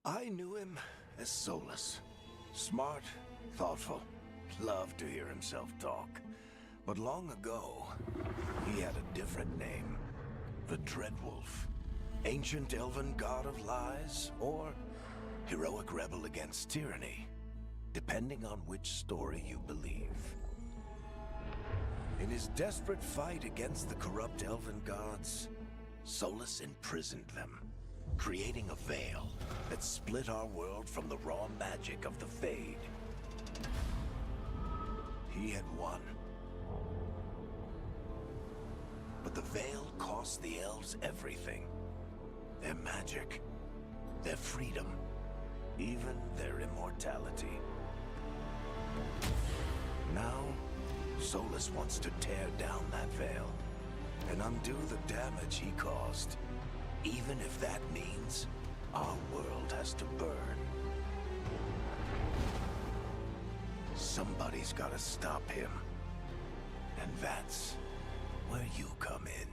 I knew him as Solus. Smart, thoughtful, loved to hear himself talk. But long ago, he had a different name. The Dreadwolf. Ancient elven god of lies, or heroic rebel against tyranny, depending on which story you believe. In his desperate fight against the corrupt elven gods, Solus imprisoned them, creating a veil that split our world from the raw magic of the Fade. He had won. But the veil cost the elves everything. Their magic, their freedom, even their immortality. Now, Solus wants to tear down that veil and undo the damage he caused, even if that means our world has to burn. Somebody's gotta stop him, and that's where you come in.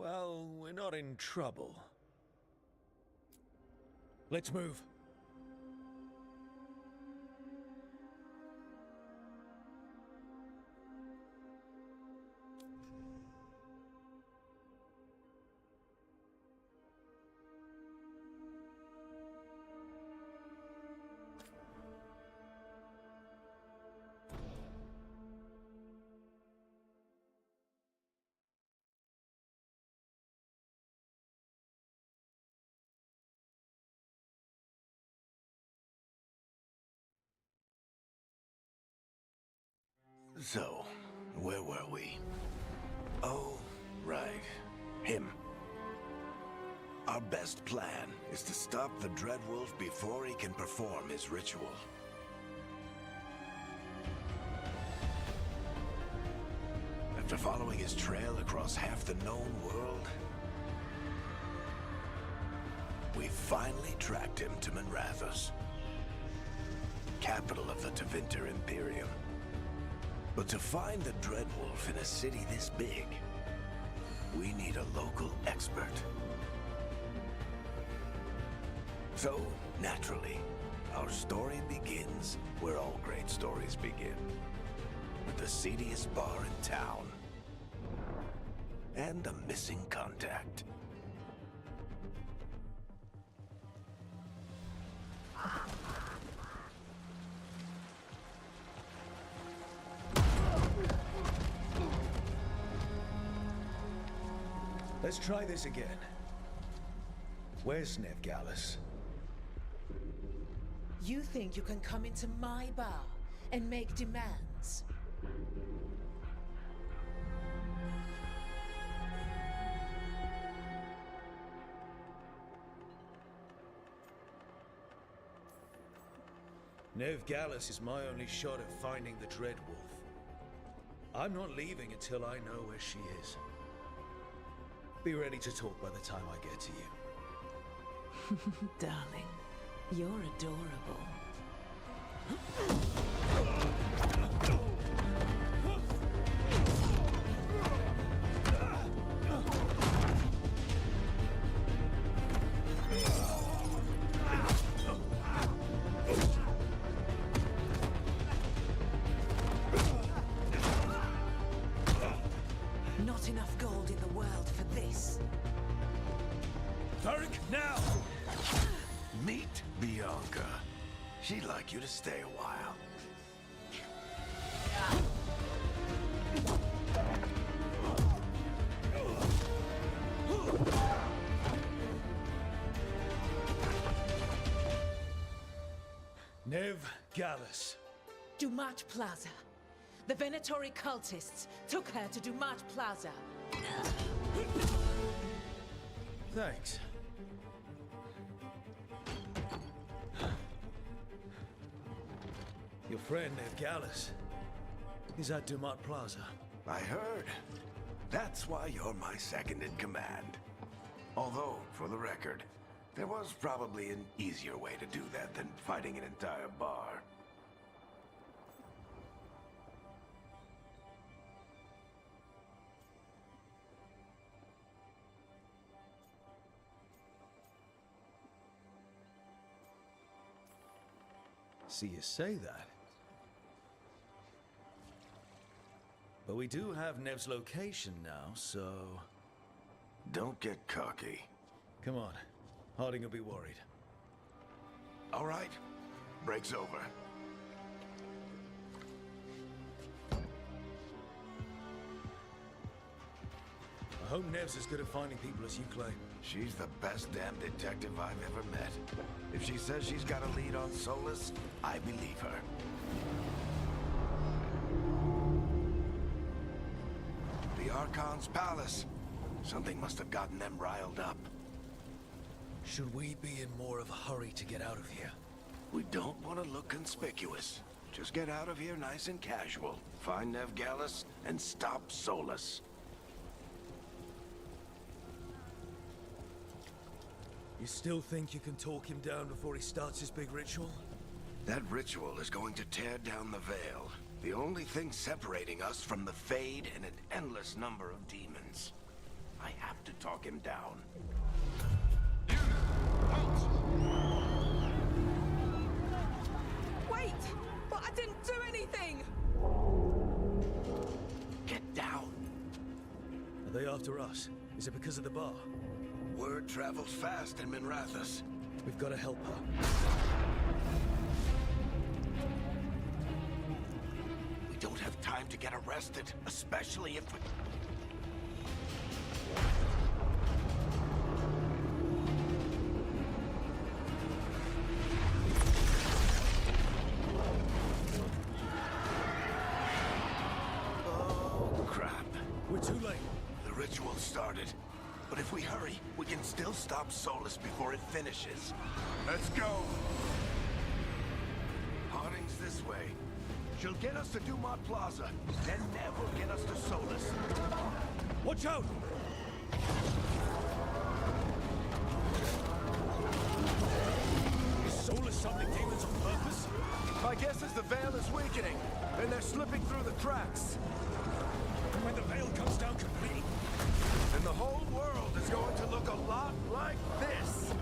Well, we're not in trouble. Let's move. So, where were we? Oh, right. Him. Our best plan is to stop the Dreadwolf before he can perform his ritual. After following his trail across half the known world, we finally tracked him to Manrathos, capital of the Tevinter Imperium. But to find the Dreadwolf in a city this big, we need a local expert. So, naturally, our story begins where all great stories begin. With the seediest bar in town. And a missing contact. Let's try this again. Where's Veilguard? You think you can come into my bar and make demands? Veilguard is my only shot at finding the Dreadwolf. I'm not leaving until I know where she is. Be ready to talk by the time I get to you. Darling, you're adorable. Not enough gold in the world for this. Tarek, now! Meet Bianca. She'd like you to stay a while. Veilguard. Dumat Plaza. The Venatori cultists took her to Dumat Plaza. Thanks. Your friend, Veilguard, is at Dumat Plaza. I heard. That's why you're my second in command. Although, for the record, there was probably an easier way to do that than fighting an entire bar. See you say that. But we do have Nev's location now, so... Don't get cocky. Come on. Harding will be worried. All right. Break's over. I hope Nev's as good at finding people as you claim. She's the best damn detective I've ever met. If she says she's got a lead on Solus, I believe her. The Archon's palace. Something must have gotten them riled up. Should we be in more of a hurry to get out of here? We don't want to look conspicuous. Just get out of here nice and casual. Find Veilguard and stop Solus. You still think you can talk him down before he starts his big ritual? That ritual is going to tear down the veil. The only thing separating us from the Fade and an endless number of demons. I have to talk him down. Wait! But I didn't do anything! Get down. Are they after us? Is it because of the bar? Word travels fast in Minrathous. We've got to help her. We don't have time to get arrested, especially if we... Oh, crap. We're too late. The ritual started. But if we hurry, we can still stop Solus before it finishes. Let's go! Harding's this way. She'll get us to Dumont Plaza, then Nev will get us to Solus. Watch out! Is Solus summoning demons on purpose? My guess is the Veil is weakening, and they're slipping through the cracks. And when the veil comes down completely, And the whole world is going to look a lot like this.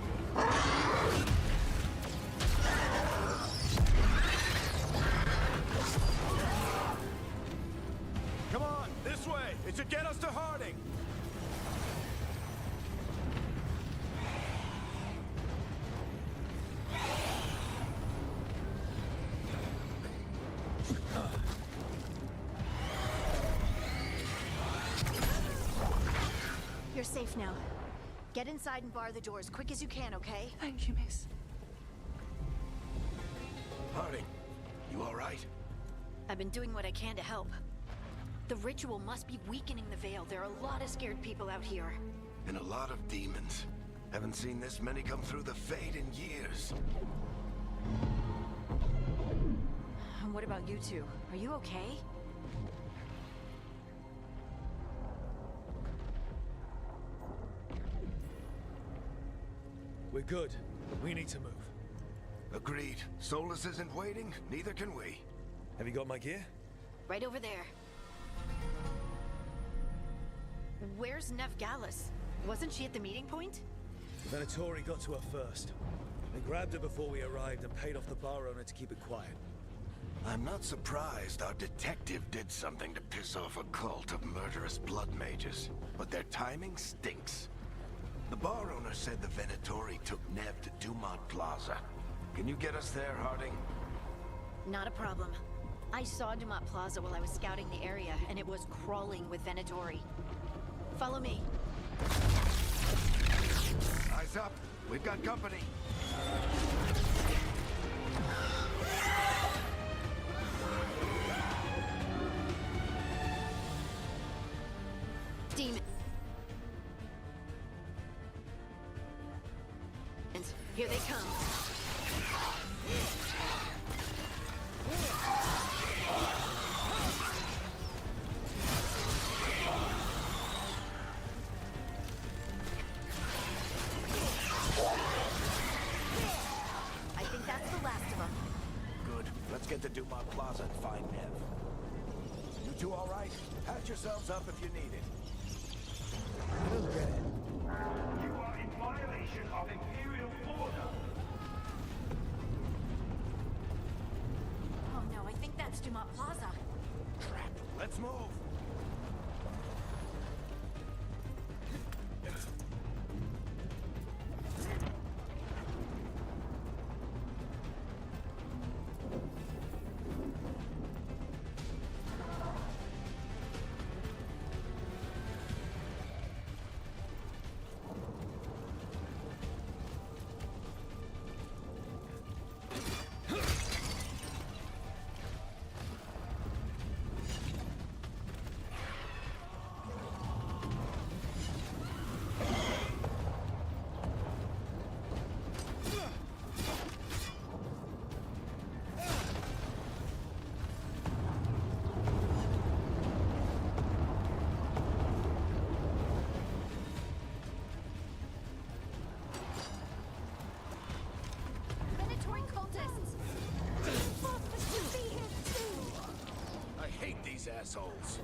Come on, this way. It should get us to Harding. You're safe now. Get inside and bar the doors quick as you can, okay? Thank you, miss. Harding, you all right? I've been doing what I can to help. The ritual must be weakening the Veil. There are a lot of scared people out here. And a lot of demons. Haven't seen this many come through the Fade in years. And what about you two? Are you okay? we're good. We need to move. Agreed. Solus isn't waiting, neither can we. Have you got my gear? Right over there. Where's Nev Gallus? Wasn't she at the meeting point? The Venatori got to her first. They grabbed her before we arrived and paid off the bar owner to keep it quiet. I'm not surprised our detective did something to piss off a cult of murderous blood mages, but their timing stinks. The bar owner said the Venatori took Nev to Dumont Plaza. Can you get us there, Harding? Not a problem. I saw Dumont Plaza while I was scouting the area, and it was crawling with Venatori. Follow me. Eyes up. We've got company. Demons. Here they come. I think that's the last of them. Good. Let's get to Dumont Plaza and find Nev. You two all right? Patch yourselves up if you need it. I don't get it. You are in violation of Imperial order. Oh no, I think that's Dumont Plaza. Crap. Let's move. Venatori cultists! I hate these assholes.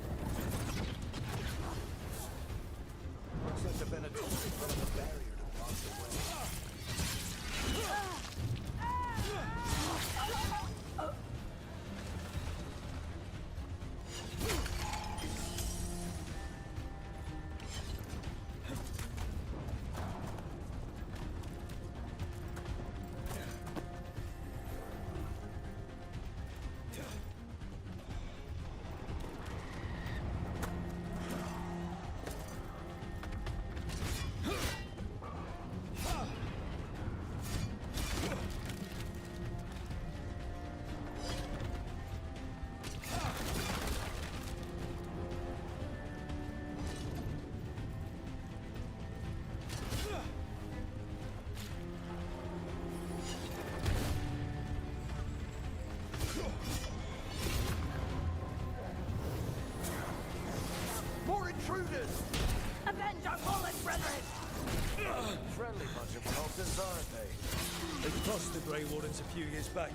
characters, aren't they? They tossed the Grey Wardens a few years back,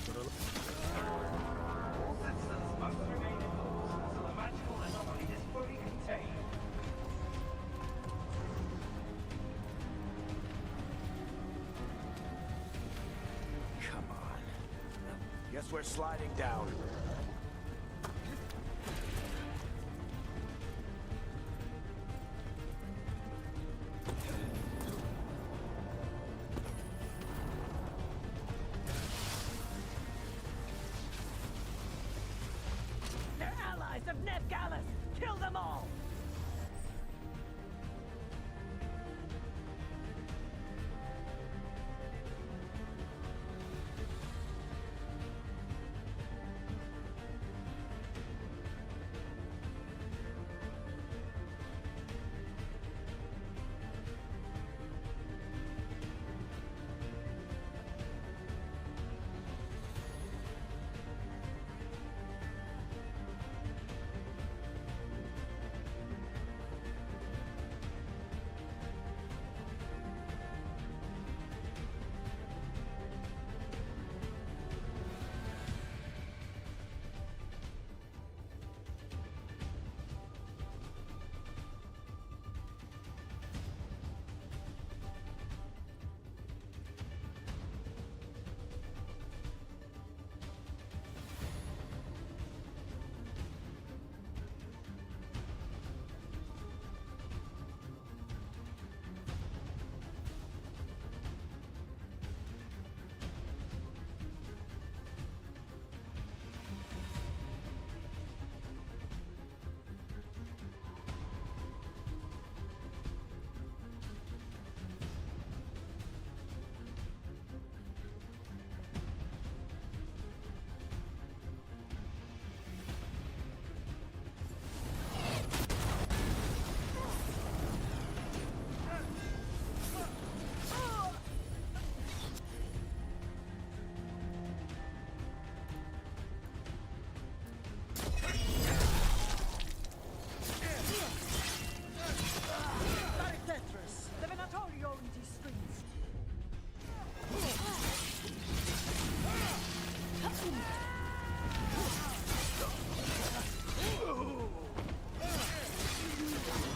but All citizens must remain indoors until the magical anomaly is fully contained. Come on. Guess we're sliding down. They're allies of Ned Gallus! Kill them all!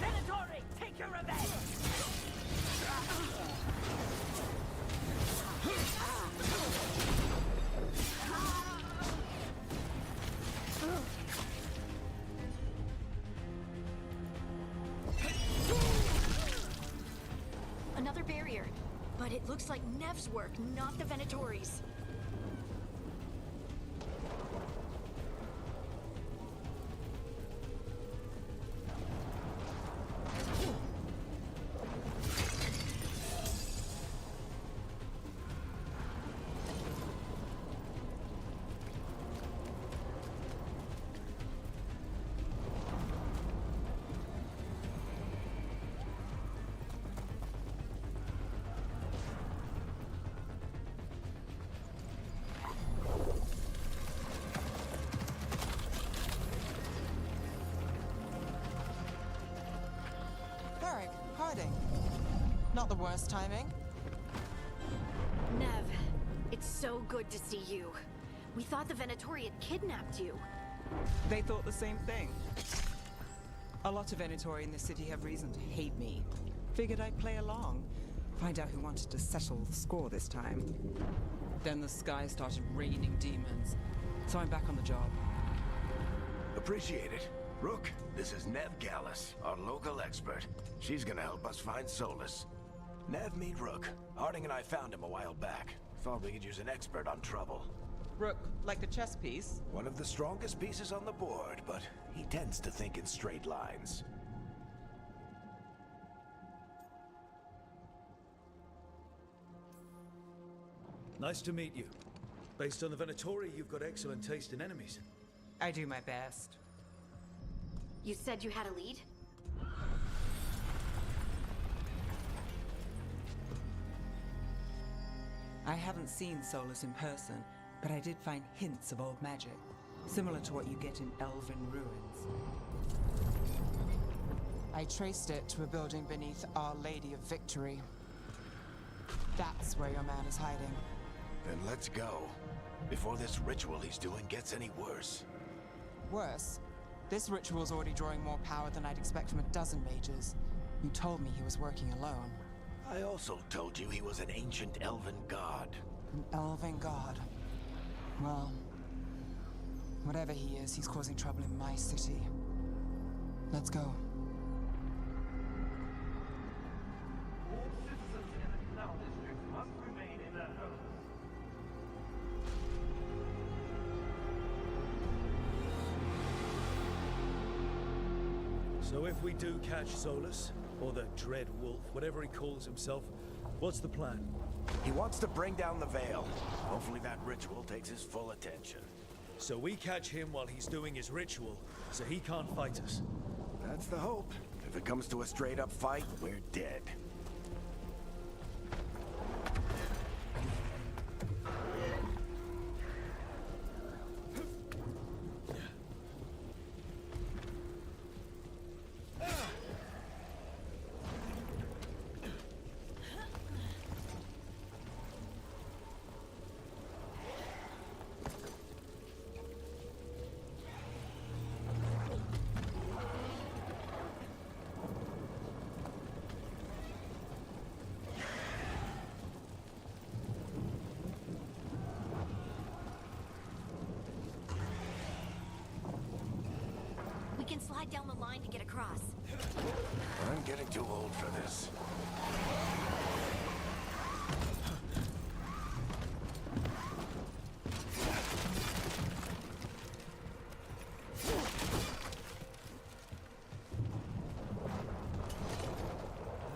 Venatori, take your revenge! Another barrier. But it looks like Nev's work, not the Venatori's. Hiding. Not the worst timing. Nev, it's so good to see you. We thought the Venatori had kidnapped you. They thought the same thing. A lot of Venatori in the city have reason to hate me. Figured I'd play along. Find out who wanted to settle the score this time. Then the sky started raining demons. So I'm back on the job. Appreciate it. Rook, this is Nev Gallus, our local expert. She's gonna help us find Solus. Nev, meet Rook. Harding and I found him a while back. Thought we could use an expert on trouble. Rook, like a chess piece? One of the strongest pieces on the board, but he tends to think in straight lines. nice to meet you. Based on the Venatori, you've got excellent taste in enemies. I do my best. You said you had a lead? I haven't seen Solus in person, but I did find hints of old magic, similar to what you get in elven ruins. I traced it to a building beneath Our Lady of Victory. That's where your man is hiding. Then let's go. Before this ritual he's doing gets any worse. Worse, this ritual's already drawing more power than I'd expect from a dozen mages. You told me he was working alone. I also told you he was an ancient elven god. An elven god. Well, whatever he is, he's causing trouble in my city. Let's go. All citizens in the canal district must remain in their homes. So if we do catch Solus, or the Dread Wolf, whatever he calls himself, what's the plan? He wants to bring down the Veil. Hopefully that ritual takes his full attention. So we catch him while he's doing his ritual, so he can't fight us. That's the hope. If it comes to a straight-up fight, we're dead. We can slide down the line to get across. I'm getting too old for this.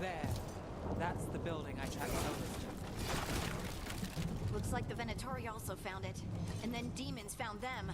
There. That's the building I tracked Solus to. Looks like the Venatori also found it. And then demons found them.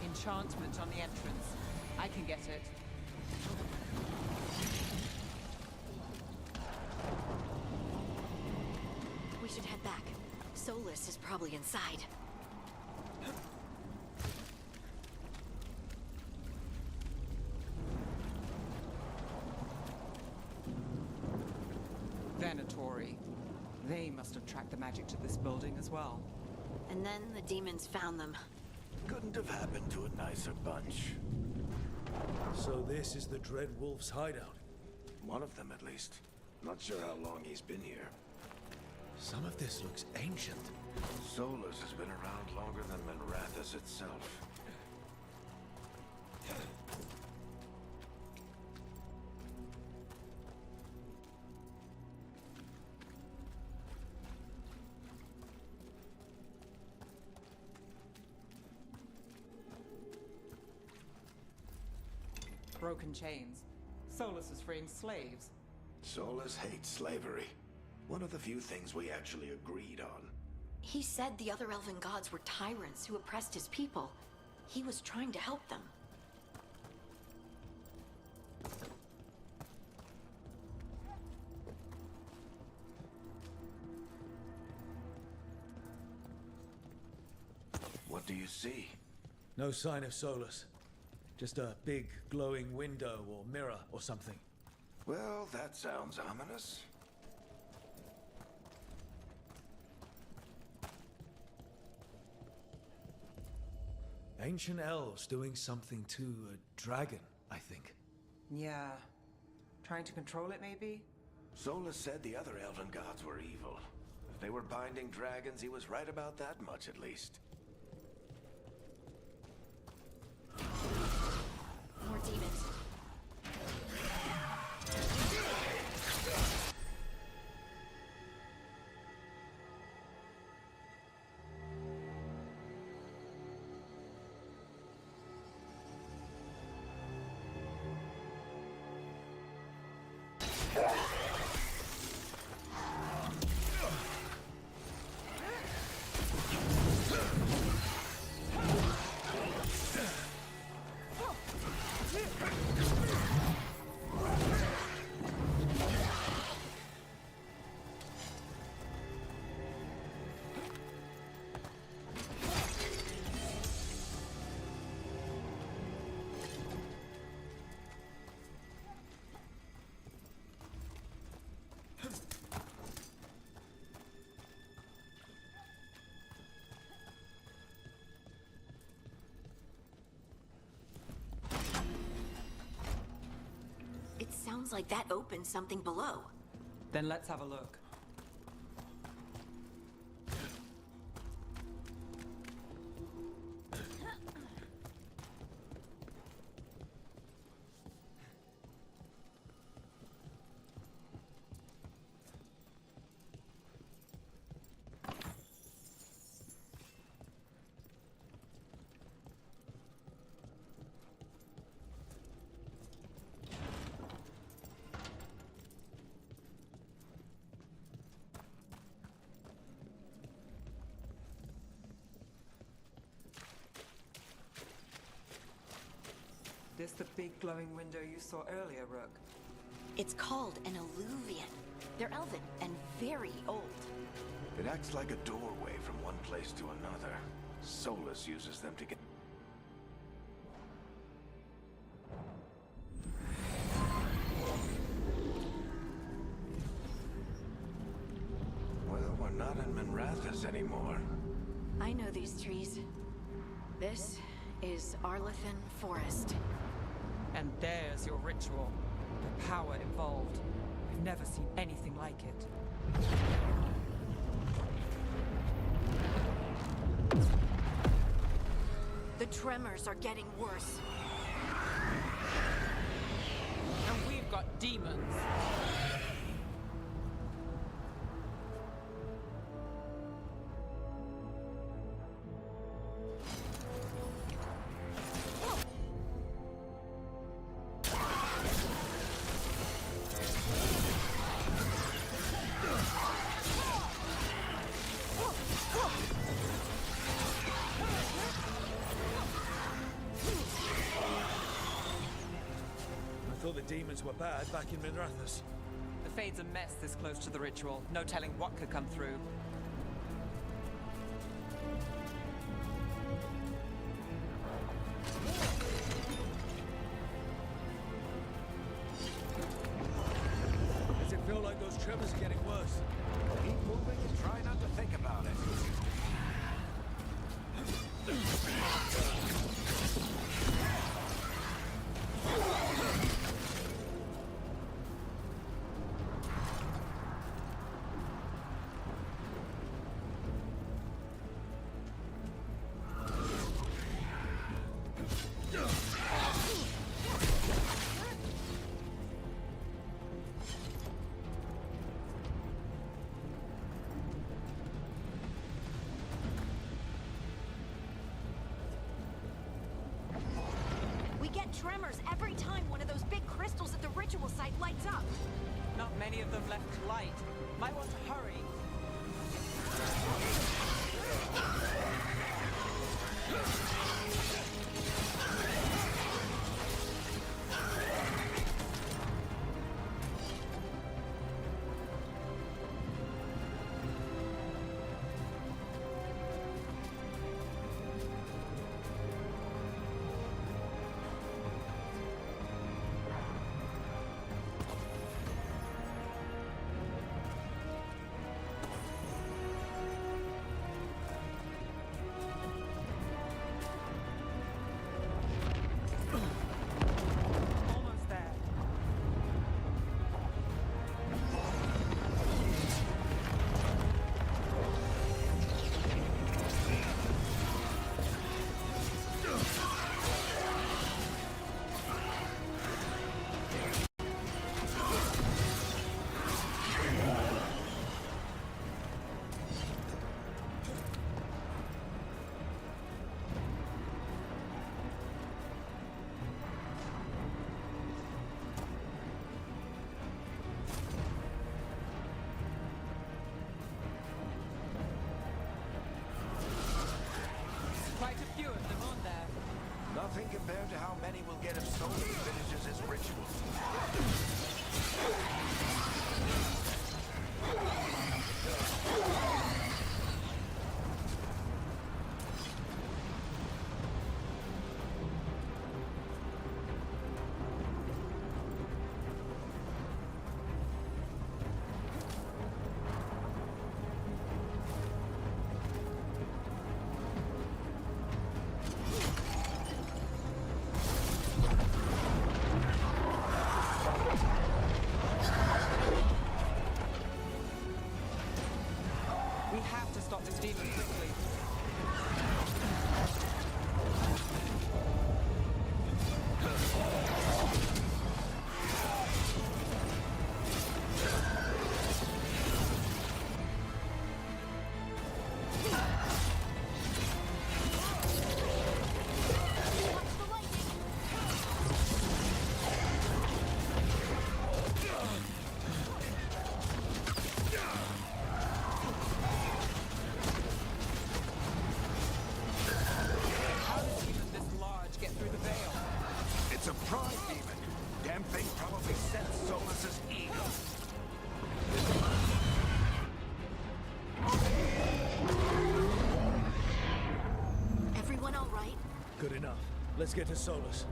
Enchantment on the entrance. I can get it. We should head back. Solus is probably inside. Venatori. They must have tracked the magic to this building as well. And then the demons found them. Couldn't have happened to a nicer bunch. So this is the Dread Wolf's hideout. One of them, at least. Not sure how long he's been here. Some of this looks ancient. Solus has been around longer than Manrathus itself. Broken chains. Solus is freeing slaves. Solus hates slavery. One of the few things we actually agreed on. He said the other elven gods were tyrants who oppressed his people. He was trying to help them. What do you see? No sign of Solus. Just a big glowing window or mirror or something. Well, that sounds ominous. Ancient elves doing something to a dragon, I think. Yeah. Trying to control it, maybe? Solus said the other elven gods were evil. If they were binding dragons, he was right about that much at least. More demons. It sounds like that opened something below. Then let's have a look. This the big glowing window you saw earlier, Rook? It's called an alluvian. They're elven and very old. It acts like a doorway from one place to another. Solus uses them to get... Well, we're not in Minrathous anymore. I know these trees. This is Arlethan Forest. And there's your ritual. The power involved. I've never seen anything like it. The tremors are getting worse. And we've got demons. I thought the demons were bad back in Minrathous. The Fade's a mess this close to the ritual. No telling what could come through. Does it feel like those tremors are getting worse? Keep moving and try not to think about it. We get tremors every time one of those big crystals at the ritual site lights up. Not many of them left light. Might want to hurry. have to stop this demon quickly. It's a pride demon. Damn thing probably sensed Solus's ego. Everyone all right? Good enough. Let's get to Solus.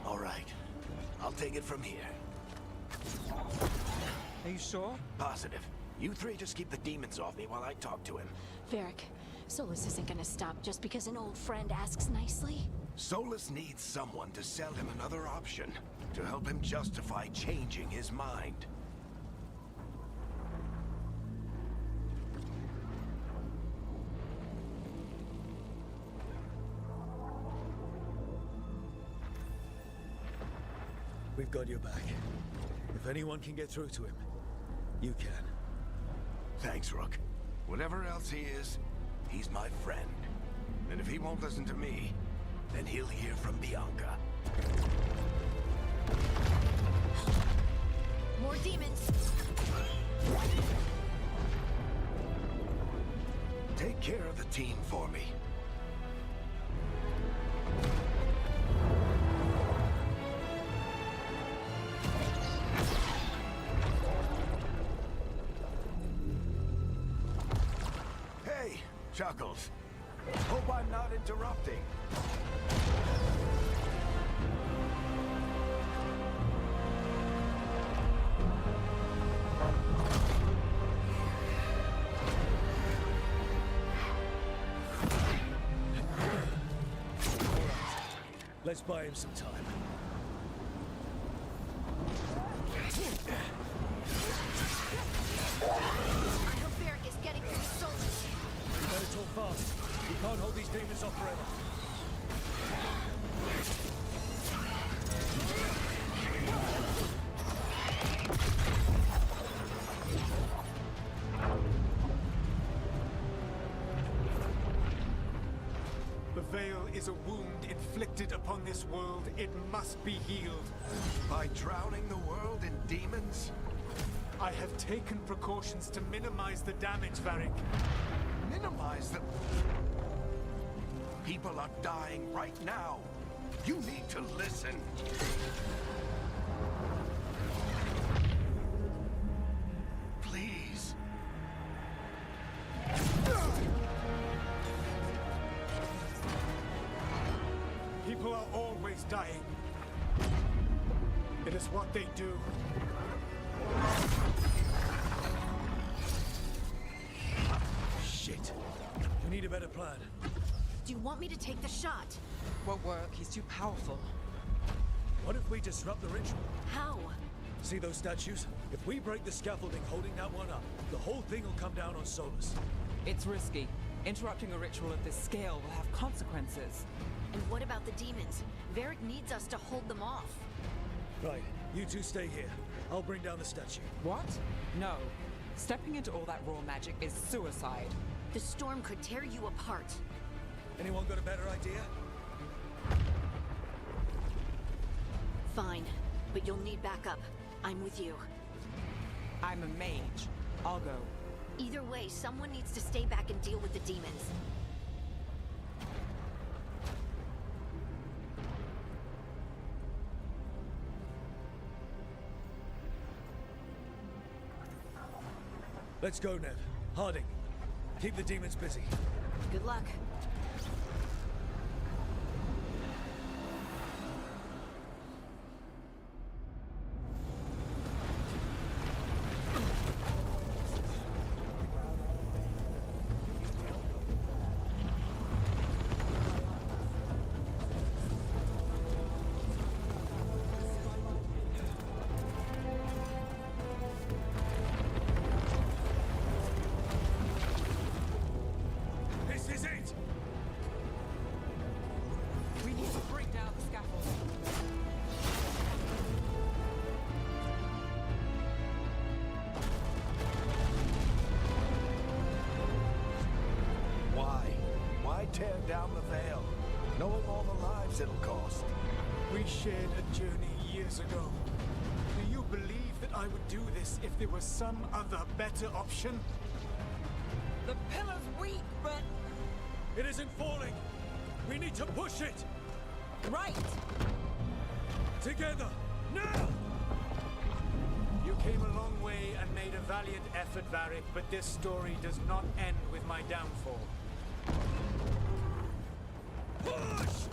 All right. I'll take it from here. Are you sure? Positive. You three just keep the demons off me while I talk to him. Varric, Solus isn't gonna stop just because an old friend asks nicely. Solus needs someone to sell him another option, to help him justify changing his mind. We've got your back. If anyone can get through to him, you can. Thanks, Rook. Whatever else he is, he's my friend. And if he won't listen to me, then he'll hear from Bianca. More demons! Take care of the team for me. Hey, Chuckles. Hope I'm not interrupting. Let's buy him some time. I hope Varric is getting through to Solus. We better talk fast. We can't hold these demons off forever. The Veil is a wound inflicted upon this world. It must be healed. By drowning the world in demons? I have taken precautions to minimize the damage, Varric. Minimize the... People are dying right now. You need to listen. Please. People are always dying. It is what they do. Shit. We need a better plan. Do you want me to take the shot? Won't work. He's too powerful. What if we disrupt the ritual? How? See those statues? If we break the scaffolding holding that one up, the whole thing will come down on Solus. It's risky. Interrupting a ritual of this scale will have consequences. And what about the demons? Varric needs us to hold them off. Right, you two stay here. I'll bring down the statue. What? No. Stepping into all that raw magic is suicide. The storm could tear you apart. Anyone got a better idea? Fine, but you'll need backup. I'm with you. I'm a mage. I'll go. Either way, someone needs to stay back and deal with the demons. Let's go, Nev. Harding, keep the demons busy. Good luck. This is it! We need to break down the scaffolding. Why? Why tear down the Veil, knowing all the lives it'll cost? We shared a journey years ago. Do you believe that I would do this if there was some other better option? The pillar's weak, but... It isn't falling! We need to push it! right! Together! Now! You came a long way and made a valiant effort, Varric, but this story does not end with my downfall. Push!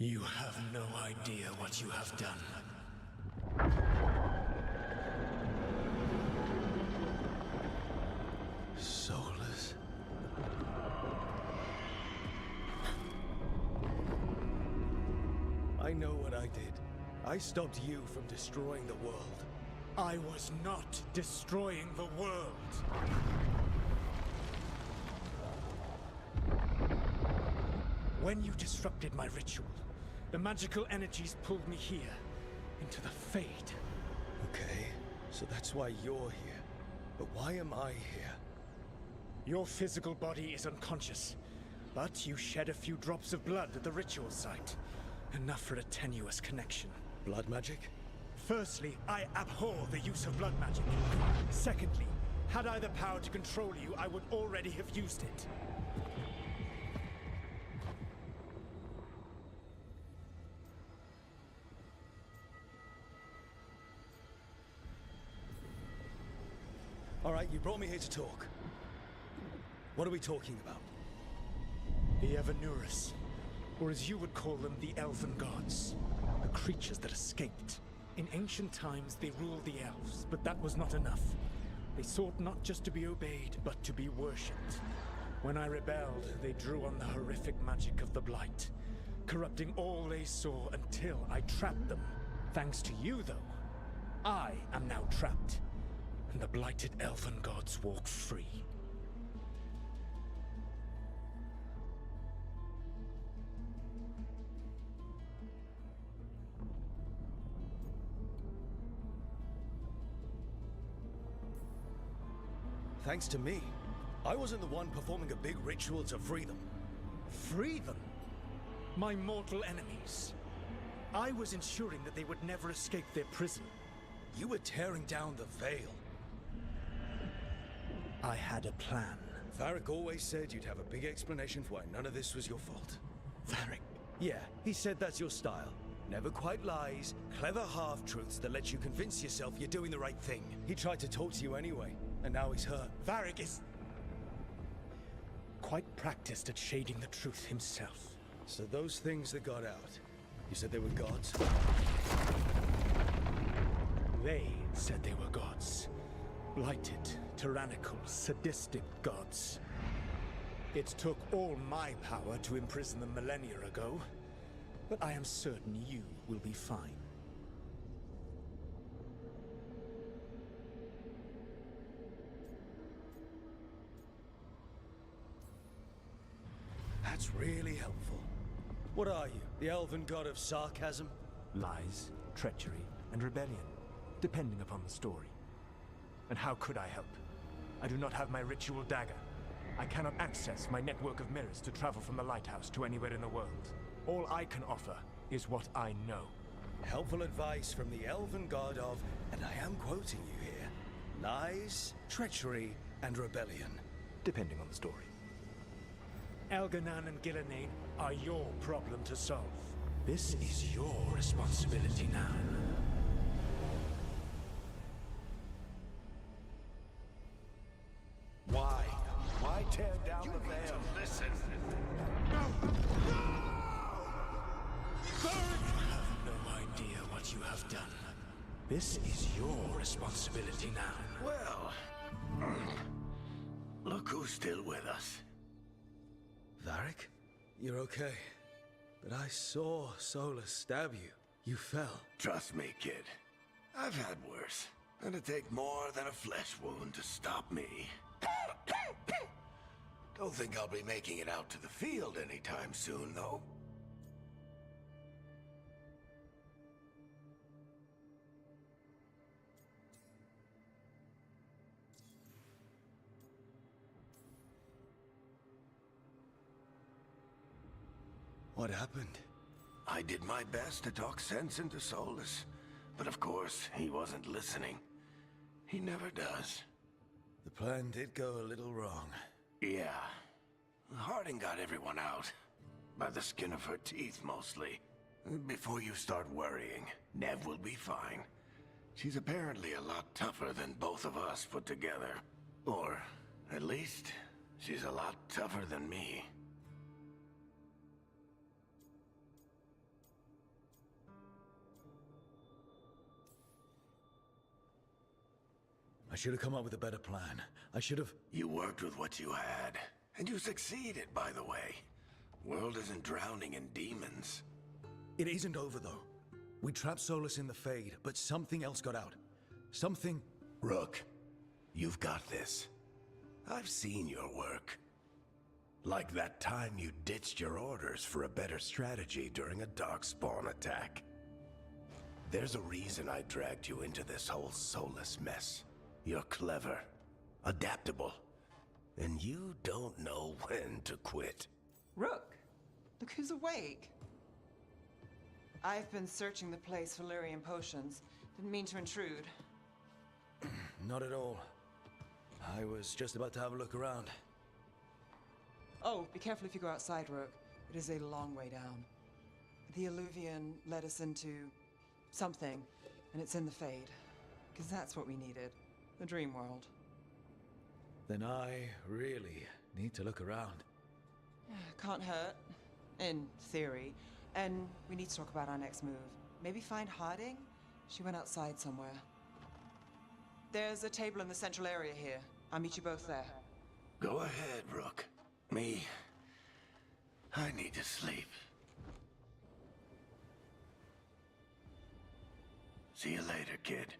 You have no idea what you have done. Soulless. I know what I did. I stopped you from destroying the world. I was not destroying the world. When you disrupted my ritual, the magical energies pulled me here, into the Fade. Okay, so that's why you're here. But why am I here? Your physical body is unconscious, but you shed a few drops of blood at the ritual site. Enough for a tenuous connection. Blood magic? Firstly, I abhor the use of blood magic. Secondly, had I the power to control you, I would already have used it. All right, you brought me here to talk. What are we talking about? The Evanurus. Or as you would call them, the elven gods. The creatures that escaped. In ancient times, they ruled the elves, but that was not enough. They sought not just to be obeyed, but to be worshipped. When I rebelled, they drew on the horrific magic of the Blight, corrupting all they saw until I trapped them. Thanks to you, though, I am now trapped, and the blighted elven gods walk free. Thanks to me. I wasn't the one performing a big ritual to free them. Free them? My mortal enemies. I was ensuring that they would never escape their prison. You were tearing down the Veil. I had a plan. Varric always said you'd have a big explanation for why none of this was your fault. Varric? Yeah, he said that's your style. Never quite lies, clever half-truths that let you convince yourself you're doing the right thing. He tried to talk to you anyway, and now he's hurt. Varric is quite practiced at shading the truth himself. So those things that got out, you said they were gods? They said they were gods. Blighted, tyrannical, sadistic gods. It took all my power to imprison them millennia ago, but I am certain you will be fine. That's really helpful. What are you, the elven god of sarcasm? Lies, treachery, and rebellion, depending upon the story. And how could I help? I do not have my ritual dagger. I cannot access my network of mirrors to travel from the lighthouse to anywhere in the world. All I can offer is what I know. Helpful advice from the elven god of, and I am quoting you here, lies, treachery, and rebellion. Depending on the story. Elganan and Gillenane are your problem to solve. This is your responsibility now. Why? Why tear down the veil? Listen. You have no idea what you have done. This is your responsibility now. Well, look who's still with us. Varric? You're okay. But I saw Solus stab you. You fell. Trust me, kid. I've had worse. It'd take more than a flesh wound to stop me. Don't think I'll be making it out to the field anytime soon, though. What happened? I did my best to talk sense into Solus, but of course, he wasn't listening. He never does. The plan did go a little wrong. Yeah. Harding got everyone out. By the skin of her teeth, mostly. Before you start worrying, Nev will be fine. She's apparently a lot tougher than both of us put together. Or, at least, she's a lot tougher than me. I should have come up with a better plan. I should have... You worked with what you had. And you succeeded, by the way. World isn't drowning in demons. It isn't over, though. We trapped Solus in the Fade, but something else got out. Something... Rook, you've got this. I've seen your work. Like that time you ditched your orders for a better strategy during a darkspawn attack. There's a reason I dragged you into this whole Solus mess. You're clever, adaptable, and you don't know when to quit. Rook, look who's awake. I've been searching the place for Lyrian potions. Didn't mean to intrude. Not at all. I was just about to have a look around. Oh, be careful if you go outside, Rook. It is a long way down. The Alluvian led us into something, and it's in the Fade. Because that's what we needed. The dream world. Then I really need to look around. Can't hurt. In theory. And we need to talk about our next move. Maybe find Harding? She went outside somewhere. There's a table in the central area here. I'll meet you both there. Go ahead, Rook. Me, I need to sleep. See you later, kid.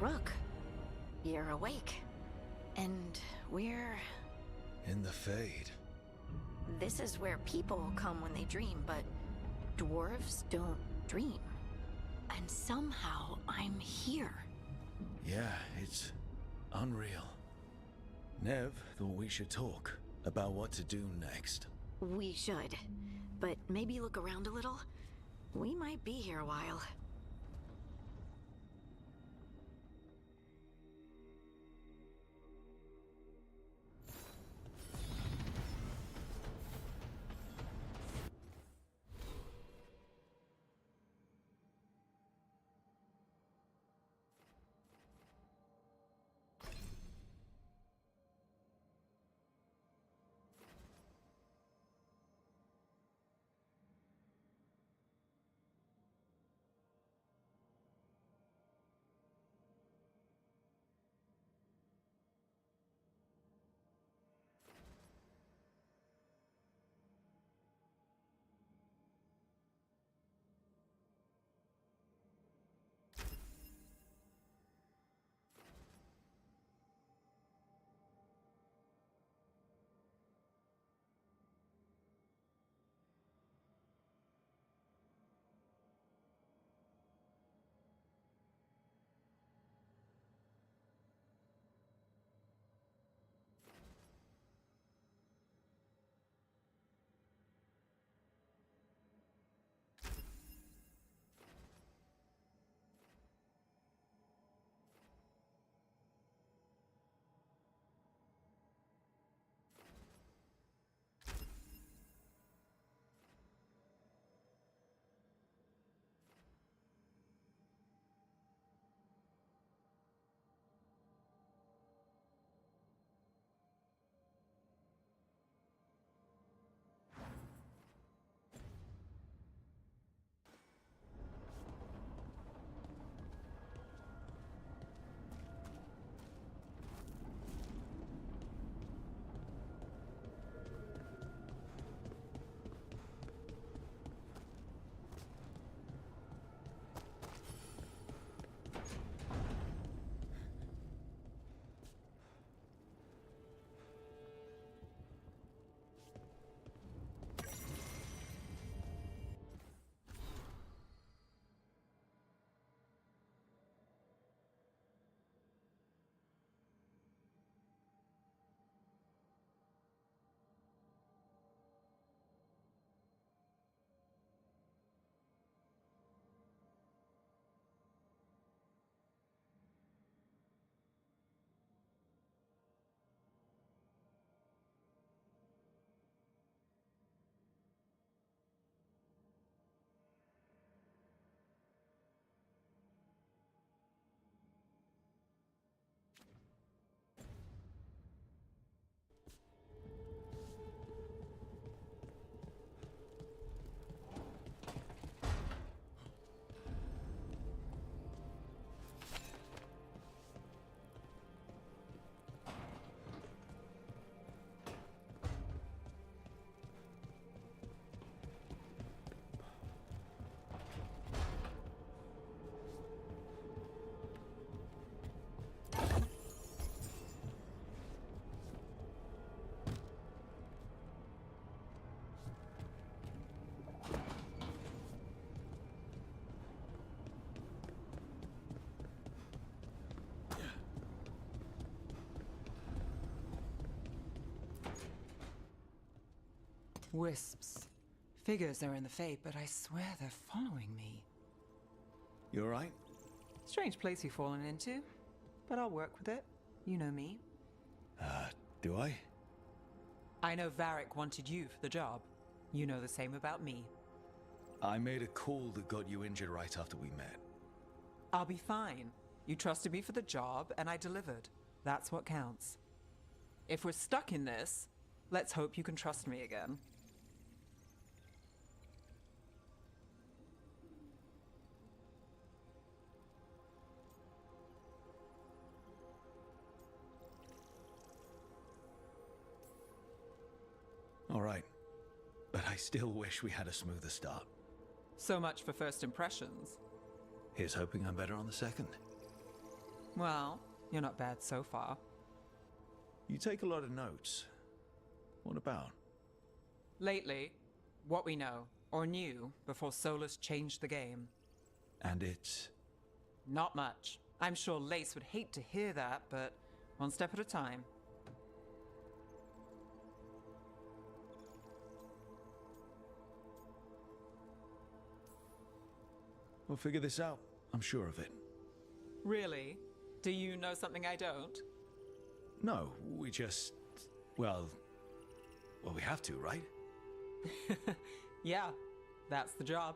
Rook, you're awake. And we're... In the Fade. This is where people come when they dream, but dwarves don't dream. And somehow I'm here. Yeah, it's unreal. Nev thought we should talk about what to do next. We should. But maybe look around a little. We might be here a while. Wisps. Figures are in the Fate, but I swear they're following me. You alright? Strange place you've fallen into, but I'll work with it. You know me. Do I? I know Varric wanted you for the job. You know the same about me. I made a call that got you injured right after we met. I'll be fine. You trusted me for the job, and I delivered. That's what counts. If we're stuck in this, let's hope you can trust me again. All right. But I still wish we had a smoother start. So much for first impressions. Here's hoping I'm better on the second. Well, you're not bad so far. You take a lot of notes. What about? Lately, what we know, or knew, before Solus changed the game. And it's... Not much. I'm sure Lace would hate to hear that, but one step at a time. We'll figure this out. I'm sure of it. Really? Do you know something I don't? No, we just... Well, we have to, right? Yeah, that's the job.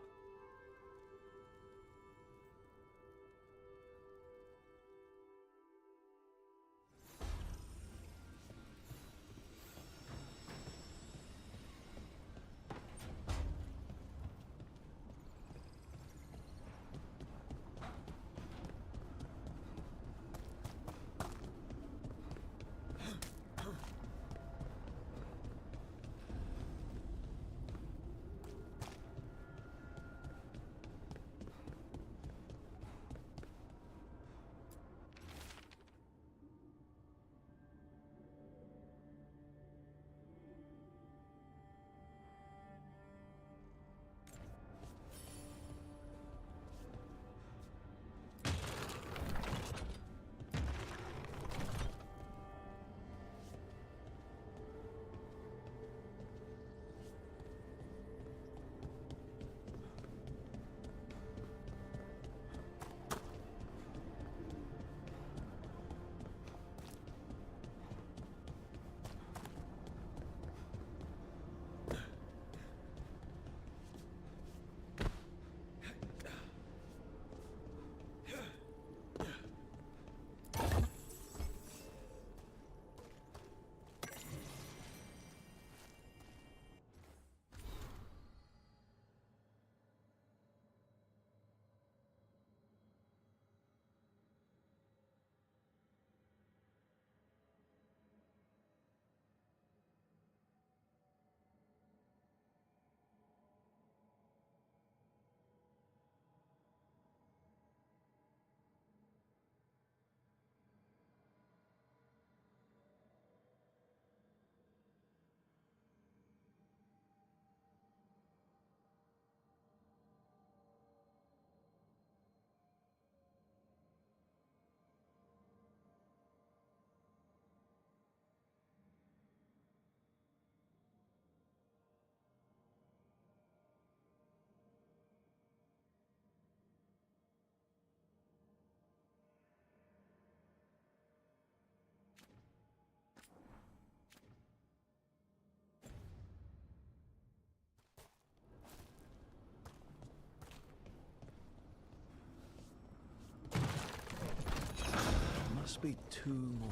Must be two more.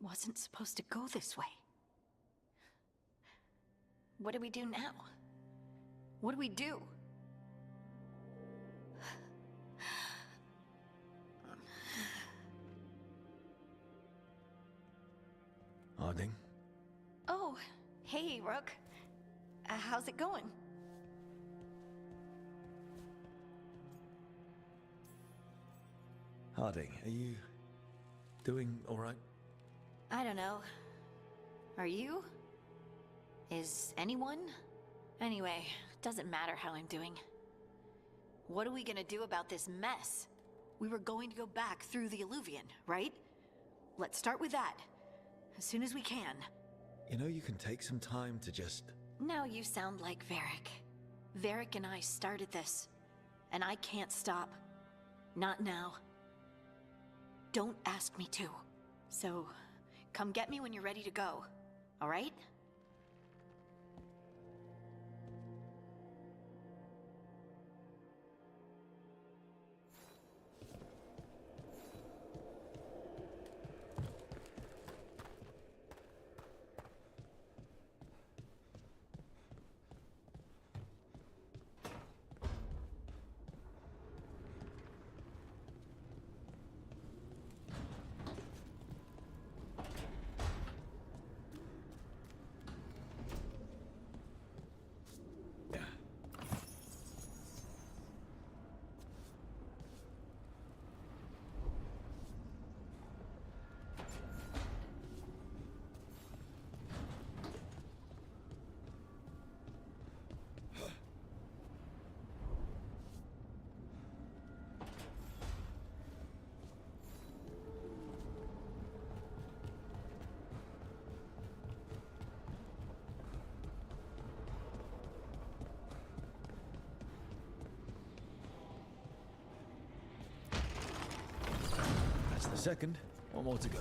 wasn't supposed to go this way. What do we do now? What do we do? Harding? Oh, hey, Rook. How's it going? Harding, are you doing all right? I don't know. Are you? Is anyone? Anyway, doesn't matter how I'm doing. What are we gonna do about this mess? We were going to go back through the Alluvion, right? Let's start with that. As soon as we can. You know, you can take some time to just... Now you sound like Varric. Varric and I started this. And I can't stop. Not now. Don't ask me to. So, come get me when you're ready to go. All right? That's the second. One more to go.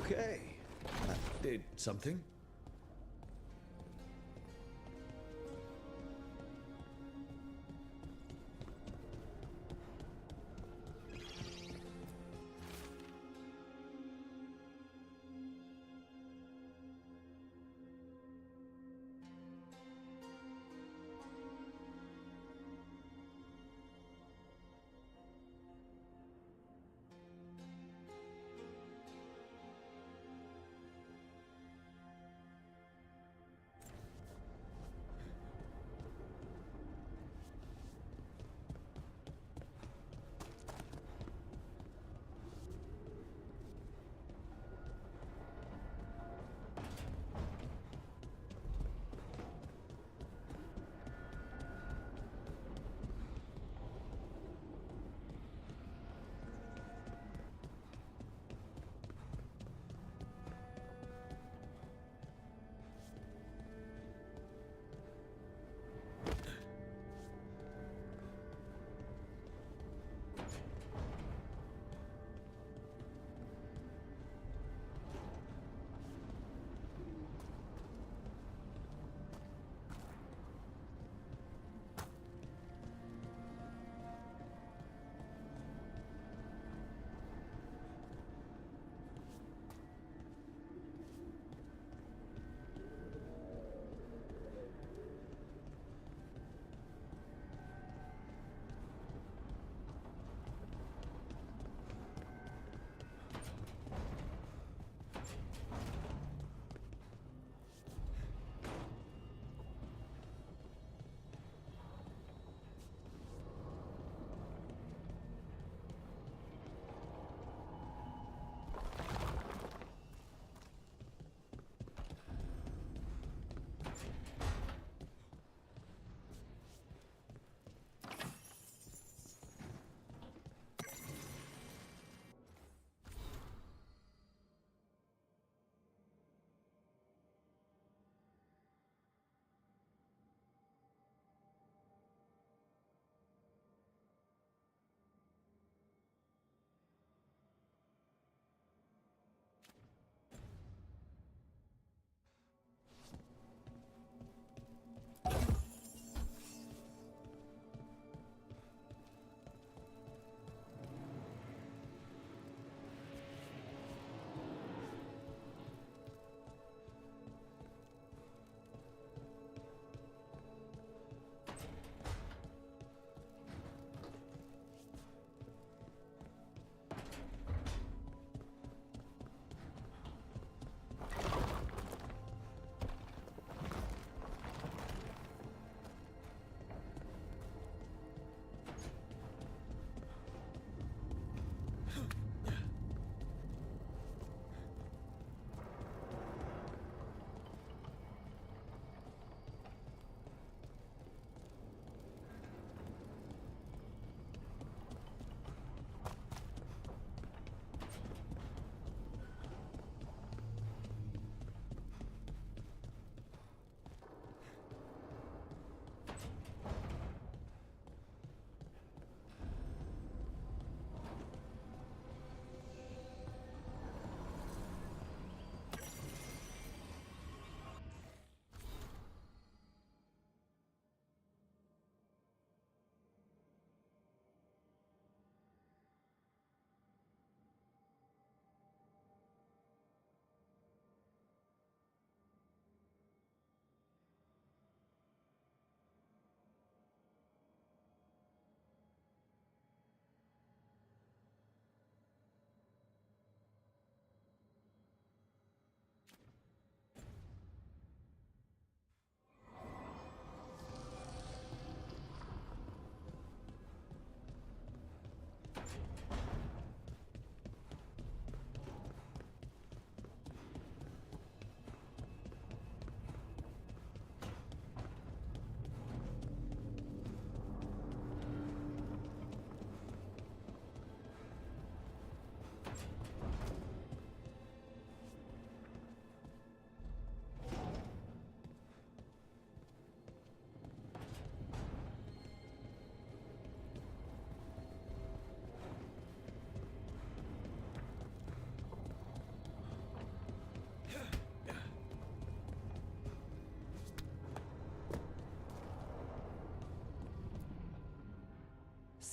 Okay. That did something.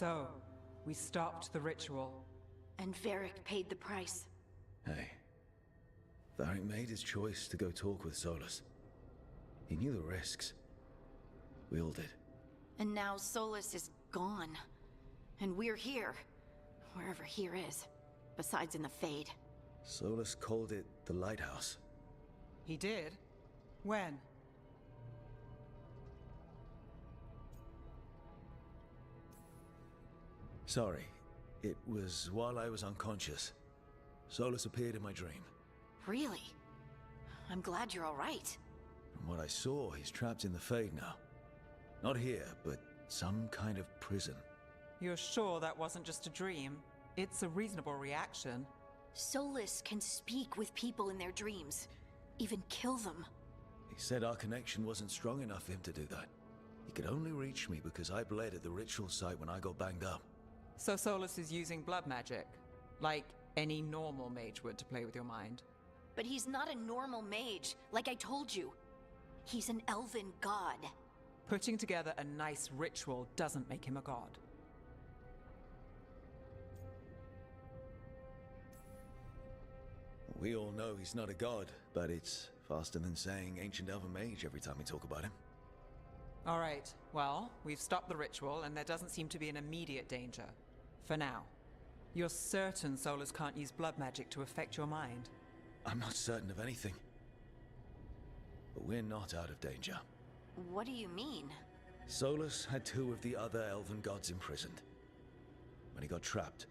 So, we stopped the ritual. And Varric paid the price. Hey. Varric made his choice to go talk with Solus. He knew the risks. We all did. And now Solus is gone. And we're here. Wherever here is. Besides in the Fade. Solus called it the Lighthouse. He did? When? Sorry. It was while I was unconscious. Solus appeared in my dream. Really? I'm glad you're all right. From what I saw, he's trapped in the Fade now. Not here, but some kind of prison. You're sure that wasn't just a dream? It's a reasonable reaction. Solus can speak with people in their dreams. Even kill them. He said our connection wasn't strong enough for him to do that. He could only reach me because I bled at the ritual site when I got banged up. So Solus is using blood magic? Like any normal mage would to play with your mind? But he's not a normal mage, like I told you. He's an elven god. Putting together a nice ritual doesn't make him a god. We all know he's not a god, but it's faster than saying ancient elven mage every time we talk about him. All right, well, we've stopped the ritual and there doesn't seem to be an immediate danger. For now. You're certain Solus can't use blood magic to affect your mind? I'm not certain of anything. But we're not out of danger. What do you mean? Solus had two of the other elven gods imprisoned. When he got trapped,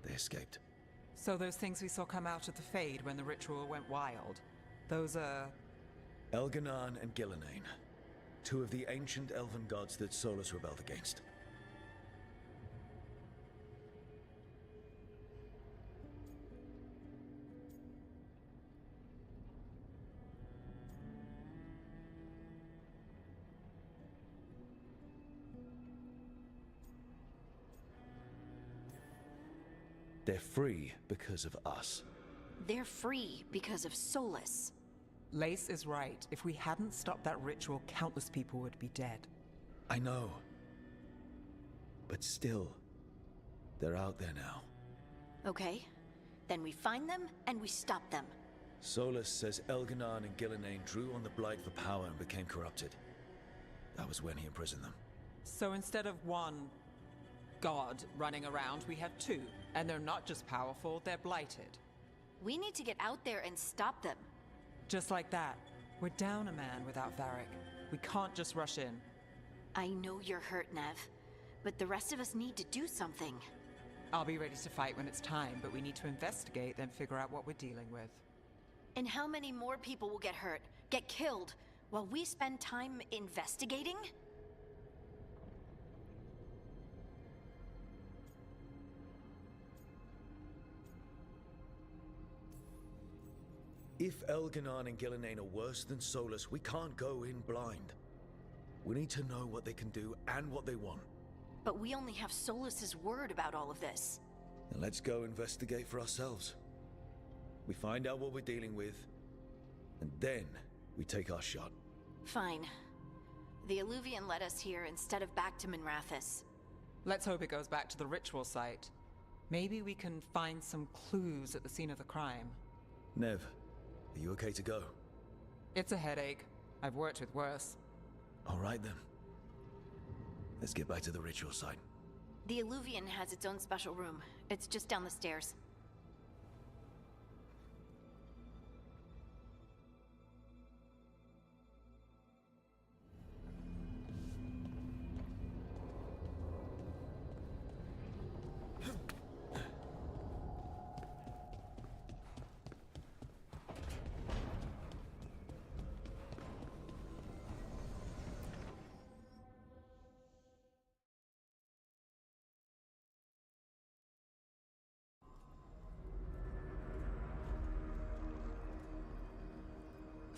they escaped. So those things we saw come out of the Fade when the ritual went wild, those are... Elganan and Gillenane. Two of the ancient elven gods that Solus rebelled against. They're free because of us. They're free because of Solus. Lace is right. If we hadn't stopped that ritual, countless people would be dead. I know. But still, they're out there now. Okay. Then we find them and we stop them. Solus says Elganan and Gillenane drew on the Blight for power and became corrupted. That was when he imprisoned them. So instead of one god running around, we have two. And they're not just powerful, they're blighted. We need to get out there and stop them. Just like that. We're down a man without Varric. We can't just rush in. I know you're hurt, Nev. But the rest of us need to do something. I'll be ready to fight when it's time, but we need to investigate, then figure out what we're dealing with. And how many more people will get hurt, get killed, while we spend time investigating? If Elganan and Gillenane are worse than Solus, we can't go in blind. We need to know what they can do and what they want. But we only have Solus's word about all of this. Then let's go investigate for ourselves. We find out what we're dealing with, and then we take our shot. Fine. The Illuvian led us here instead of back to Minrathous. Let's hope it goes back to the ritual site. Maybe we can find some clues at the scene of the crime. Nev, are you okay to go? It's a headache. I've worked with worse. All right then. Let's get back to the ritual site. The Illuvian has its own special room. It's just down the stairs.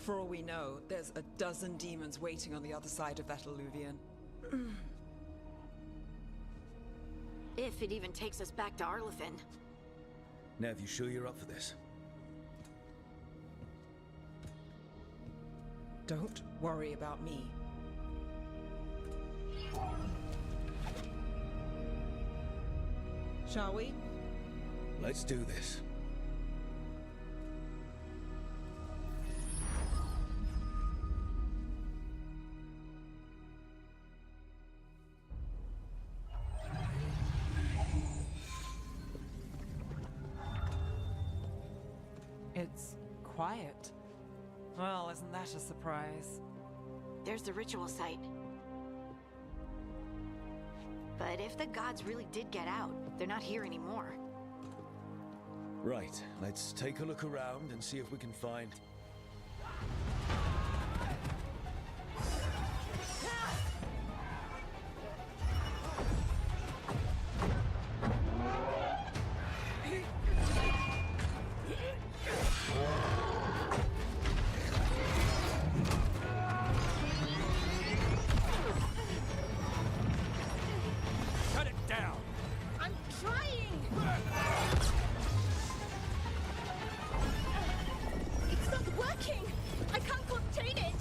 For all we know, there's a dozen demons waiting on the other side of that Illuvian. If it even takes us back to Arlefin. Nev, you sure you're up for this? Don't worry about me. Shall we? Let's do this. It's quiet. Well, isn't that a surprise? There's the ritual site. But if the gods really did get out, they're not here anymore. Right, let's take a look around and see if we can find... Cut it down! I'm trying! It's not working! I can't contain it!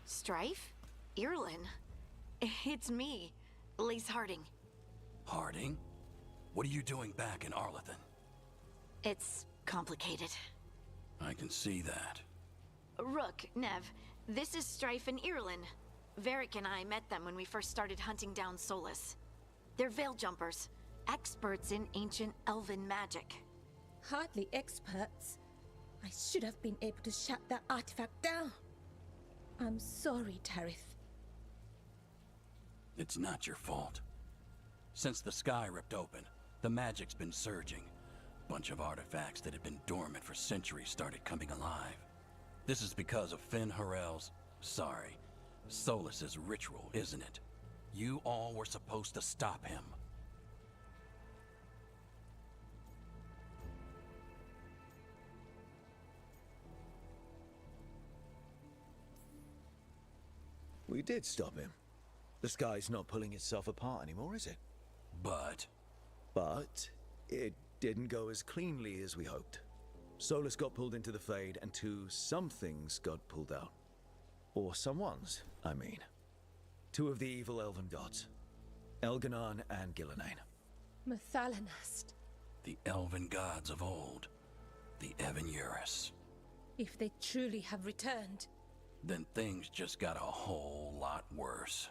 Strife? Irlin? It's me, Lace Harding. Harding? What are you doing back in Arlington? It's complicated. I can see that. Rook, Nev, this is Strife and Irlin. Varric and I met them when we first started hunting down Solus. They're veil jumpers, experts in ancient elven magic. Hardly experts. I should have been able to shut that artifact down. I'm sorry, Tarith. It's not your fault. Since the sky ripped open, the magic's been surging. Bunch of artifacts that had been dormant for centuries started coming alive. This is because of Finn Harel's... sorry, Solus's ritual, isn't it? You all were supposed to stop him. We did stop him. The sky's not pulling itself apart anymore, is it? But But it didn't go as cleanly as we hoped. Solus got pulled into the Fade, and some things got pulled out. Or someone's, I mean. Two of the evil elven gods. Elganon and Gillenane. Mathalanast. the elven gods of old, the Evan-Eurus. If they truly have returned, Then things just got a whole lot worse.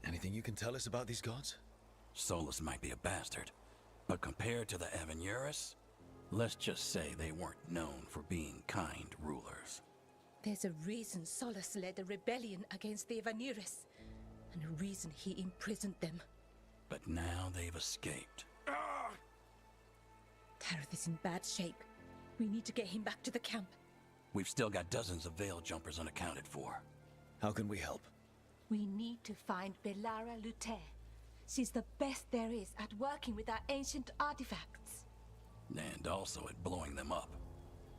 Anything you can tell us about these gods? Solus might be a bastard, but compared to the Evan-Eurus, let's just say they weren't known for being kind rulers. there's a reason Solus led a rebellion against the Evan-Eurus, and a reason he imprisoned them. But now they've escaped. Tareth is in bad shape. We need to get him back to the camp. We've still got dozens of veil jumpers unaccounted for. How can we help? We need to find Belara Luther. She's the best there is at working with our ancient artifacts. And also at blowing them up.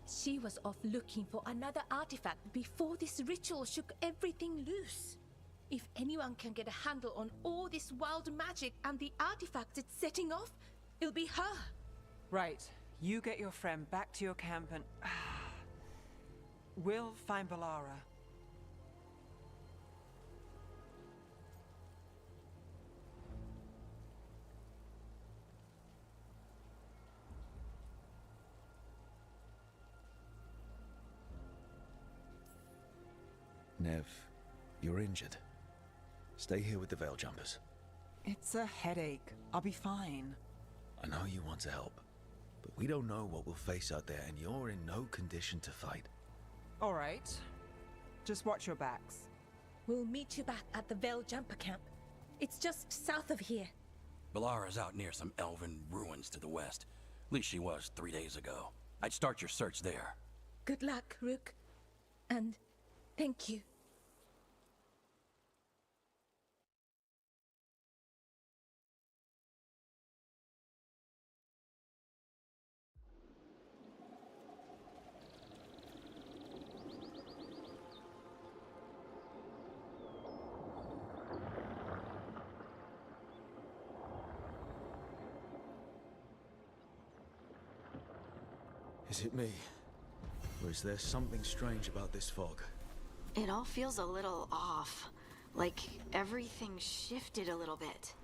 She was off looking for another artifact before this ritual shook everything loose. If anyone can get a handle on all this wild magic and the artifacts it's setting off, it'll be her. Right. You get your friend back to your camp and... we'll find Belara. Nev, you're injured. Stay here with the veil jumpers. It's a headache. I'll be fine. I know you want to help, but we don't know what we'll face out there, and you're in no condition to fight. All right. Just watch your backs. We'll meet you back at the Veil Jumper camp. It's just south of here. Belara's out near some elven ruins to the west. At least she was 3 days ago. I'd start your search there. Good luck, Rook. And thank you. Is it me? Or is there something strange about this fog? It all feels a little off. Like everything shifted a little bit.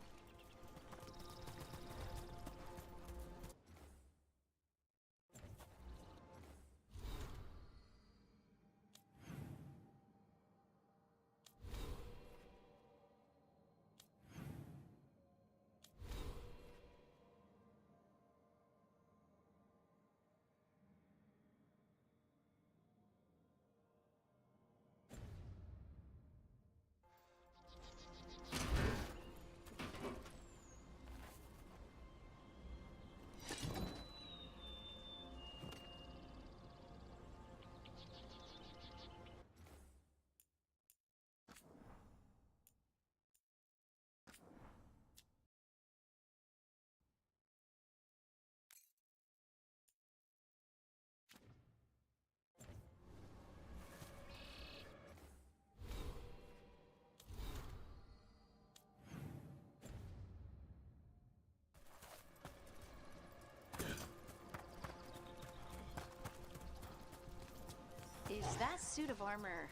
Is that suit of armor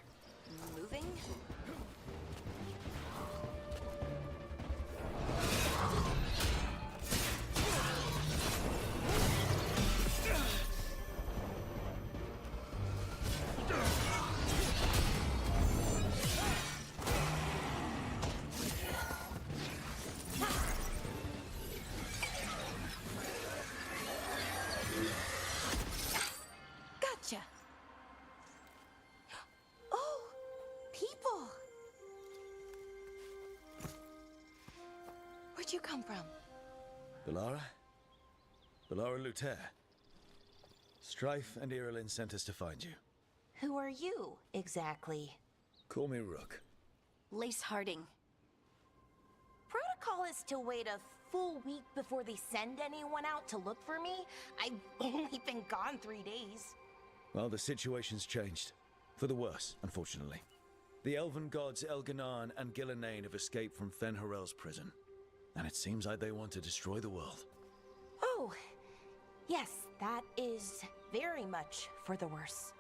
moving? Gotcha. Oh, people. Where'd you come from? Bellara? Bellara Luther. Strife and Irilyn sent us to find you. Who are you, exactly? Call me Rook. Lace Harding. Protocol is to wait a full week before they send anyone out to look for me? I've only been gone 3 days. Well, the situation's changed. For the worse, unfortunately. The elven gods Elganan and Gillenane have escaped from Fen'Harel's prison. And it seems like they want to destroy the world. Oh, yes, that is very much for the worse.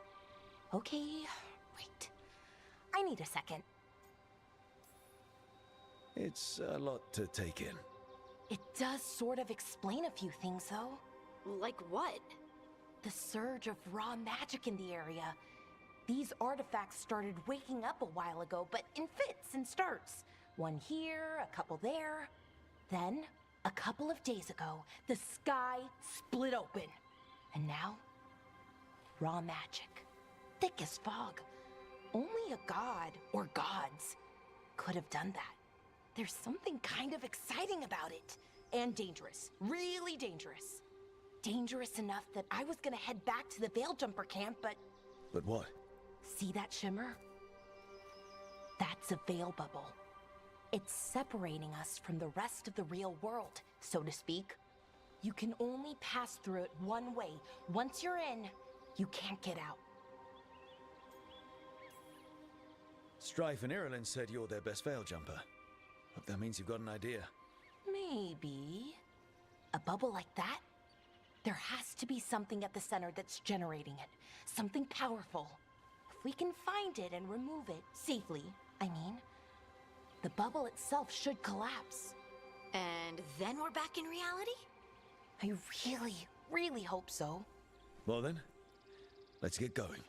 Okay, wait. I need a second. It's a lot to take in. It does sort of explain a few things, though. Like what? The surge of raw magic in the area. These artifacts started waking up a while ago, but in fits and starts. One here, a couple there. Then, a couple of days ago, the sky split open. And now, raw magic. Thick as fog. Only a god, or gods, could have done that. There's something kind of exciting about it. And dangerous. Really dangerous. Dangerous enough that I was gonna head back to the Veil Jumper camp, but... But what? See that shimmer? That's a veil bubble. It's separating us from the rest of the real world, so to speak. You can only pass through it one way. Once you're in, you can't get out. Strife and Irilyn said you're their best veil jumper. Hope that means you've got an idea. Maybe. A bubble like that? There has to be something at the center that's generating it. Something powerful. If we can find it and remove it safely, I mean, the bubble itself should collapse. And then we're back in reality? I really, really hope so. Well then, let's get going.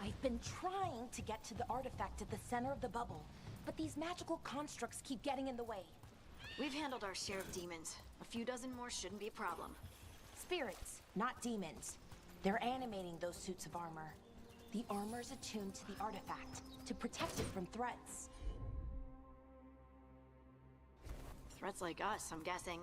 I've been trying to get to the artifact at the center of the bubble, but these magical constructs keep getting in the way. We've handled our share of demons. A few dozen more shouldn't be a problem. Spirits, not demons. They're animating those suits of armor. The armor's attuned to the artifact, to protect it from threats. Threats like us, I'm guessing.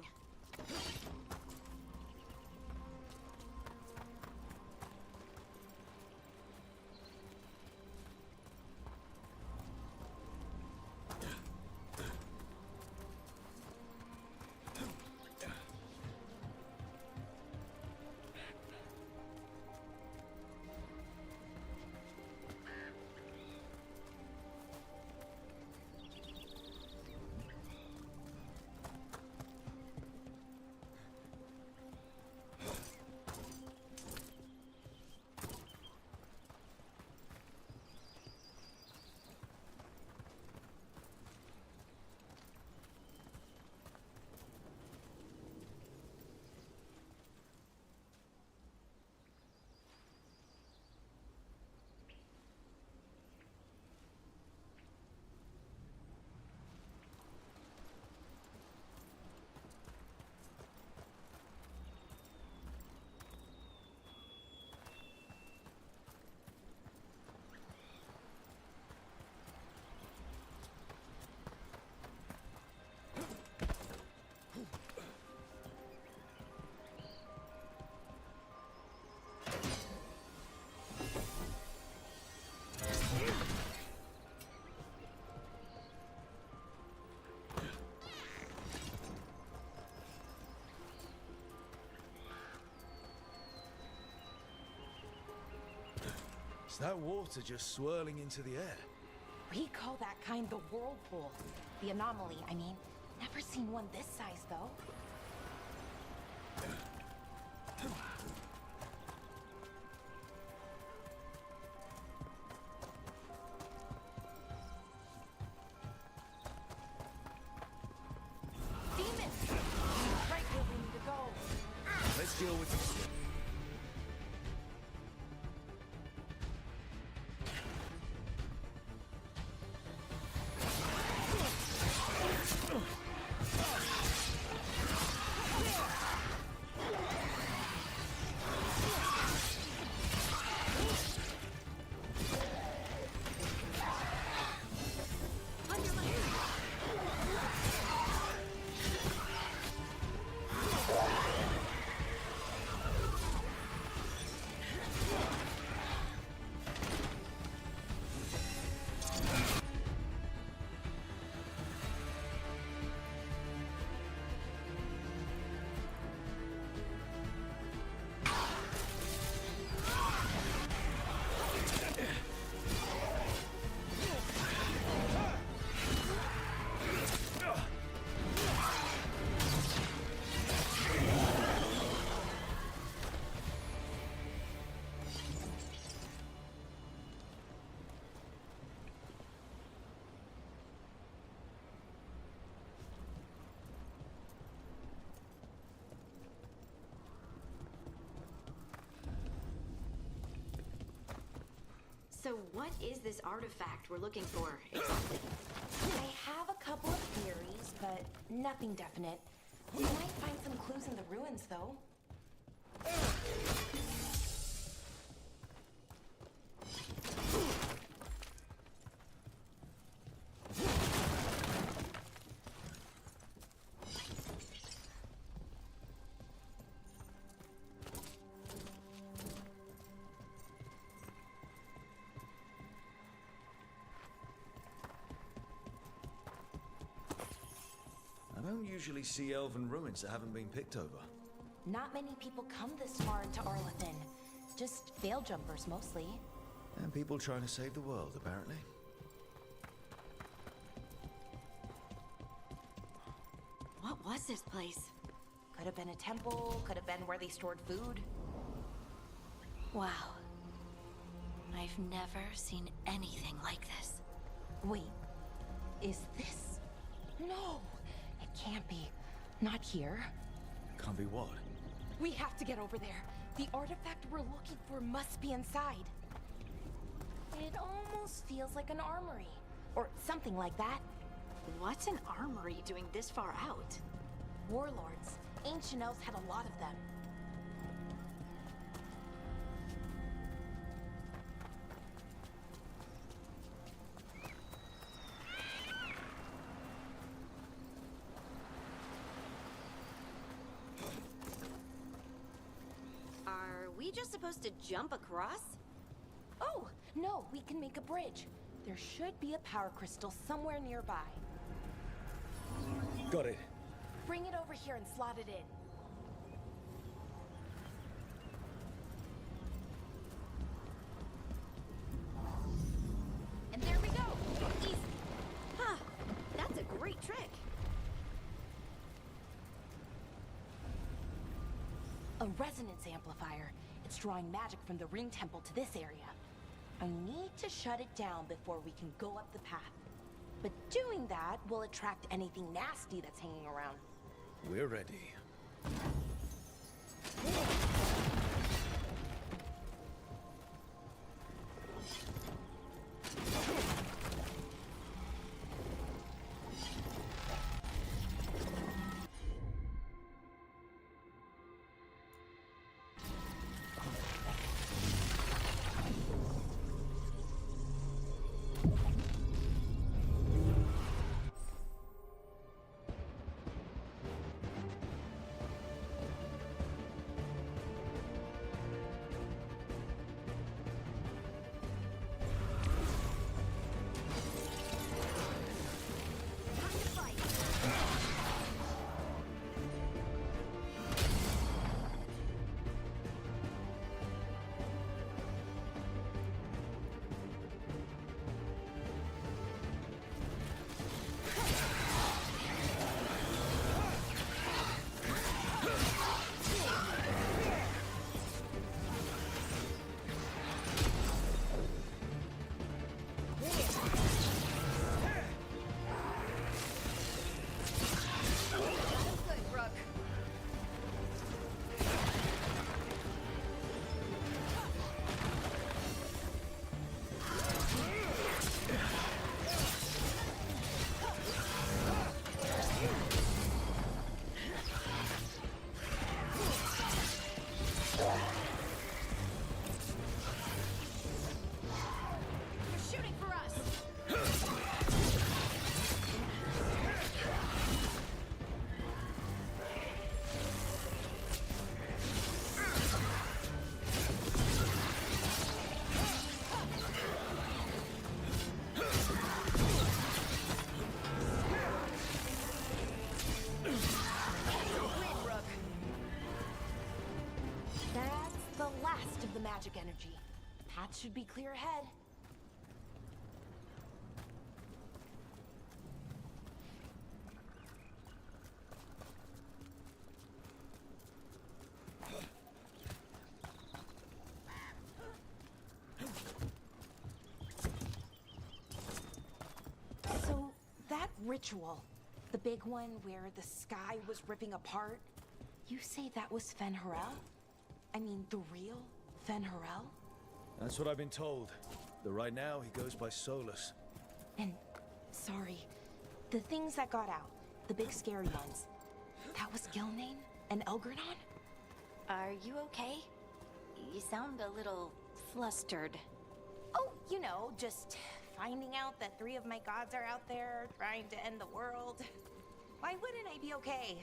that water just swirling into the air? We call that kind the whirlpool. The anomaly, I mean. Never seen one this size, though. Demon! Right where we need to go. Let's deal with this. So what is this artifact we're looking for exactly? I have a couple of theories, but nothing definite. We might find some clues in the ruins, though. I don't usually see elven ruins that haven't been picked over. Not many people come this far into Arlathan. Just veil jumpers, mostly. And people trying to save the world, apparently. What was this place? Could have been a temple, could have been where they stored food. Wow. I've never seen anything like this. Wait, is this? No, it can't be. Not here. Can't be what? We have to get over there. The artifact we're looking for must be inside. It almost feels like an armory. Or something like that. What's an armory doing this far out? Warlords. Ancient elves had a lot of them. Are we just supposed to jump across? Oh, no, we can make a bridge. There should be a power crystal somewhere nearby. Got it. Bring it over here and slot it in. And there we go! Easy! Huh, that's a great trick. A resonance amplifier. It's drawing magic from the ring temple to this area. I need to shut it down before we can go up the path. But doing that will attract anything nasty that's hanging around. We're ready. should be clear ahead. So, that ritual, the big one where the sky was ripping apart, you say that was Fen'Harel? I mean, the real Fen'Harel? That's what I've been told. Though right now, he goes by Solus. And, sorry, the things that got out, the big scary ones, that was Gilnane and Elgranon? Are you okay? You sound a little flustered. Oh, you know, just finding out that 3 of my gods are out there trying to end the world. Why wouldn't I be okay?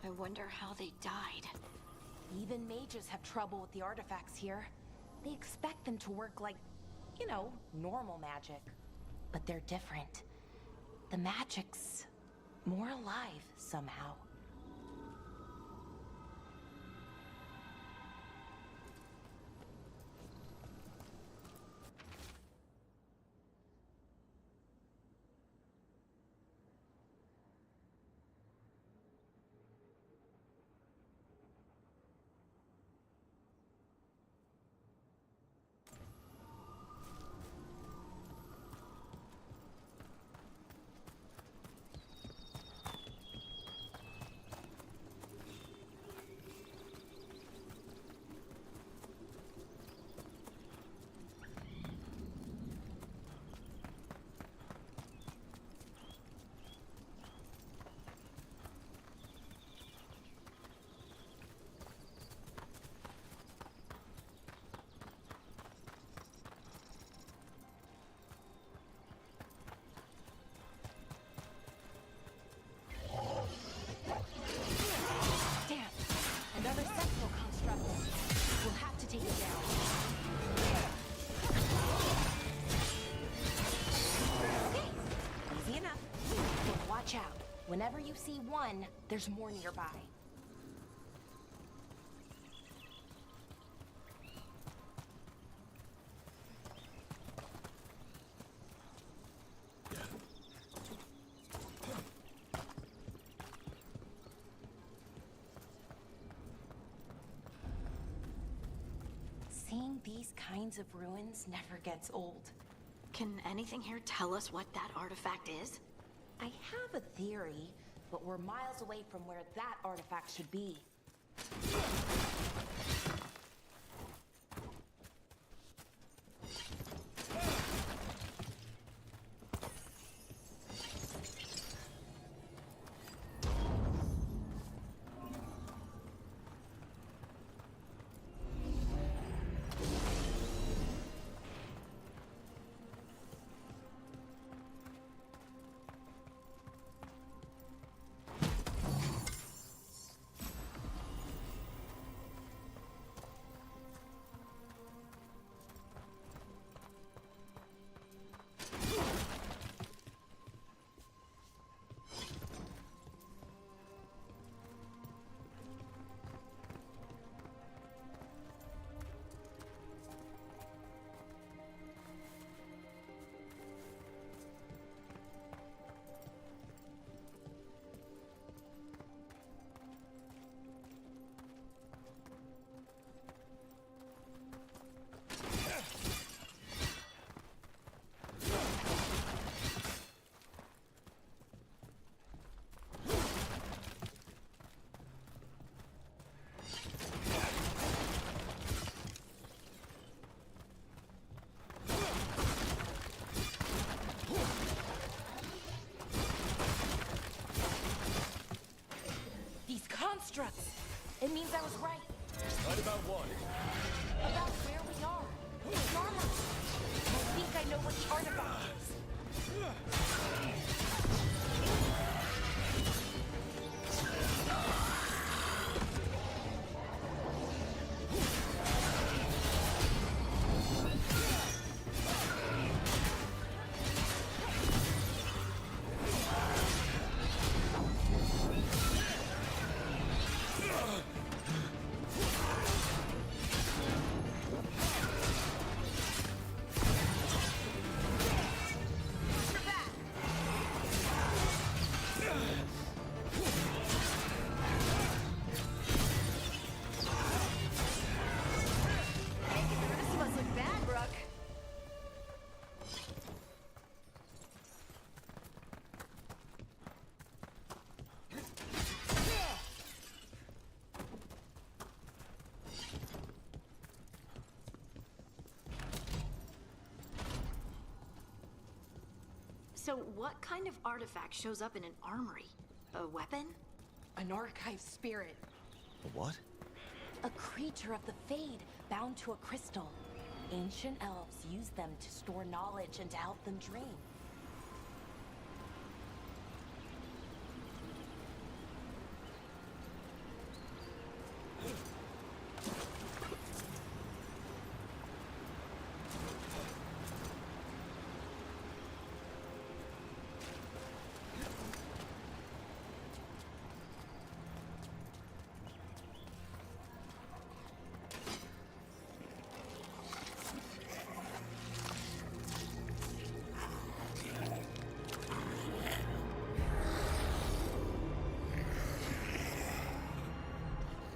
I wonder how they died. Even mages have trouble with the artifacts here. They expect them to work like, you know, normal magic. But they're different. The magic's more alive somehow. Whenever you see one, there's more nearby. Seeing these kinds of ruins never gets old. Can anything here tell us what that artifact is? I have a theory, but we're miles away from where that artifact should be. constructs! It means I was right. Right about what? About where we are. The armor. I think I know what the artifact is. So what kind of artifact shows up in an armory? A weapon? An archive spirit. A what? A creature of the Fade, bound to a crystal. Ancient elves use them to store knowledge and to help them dream.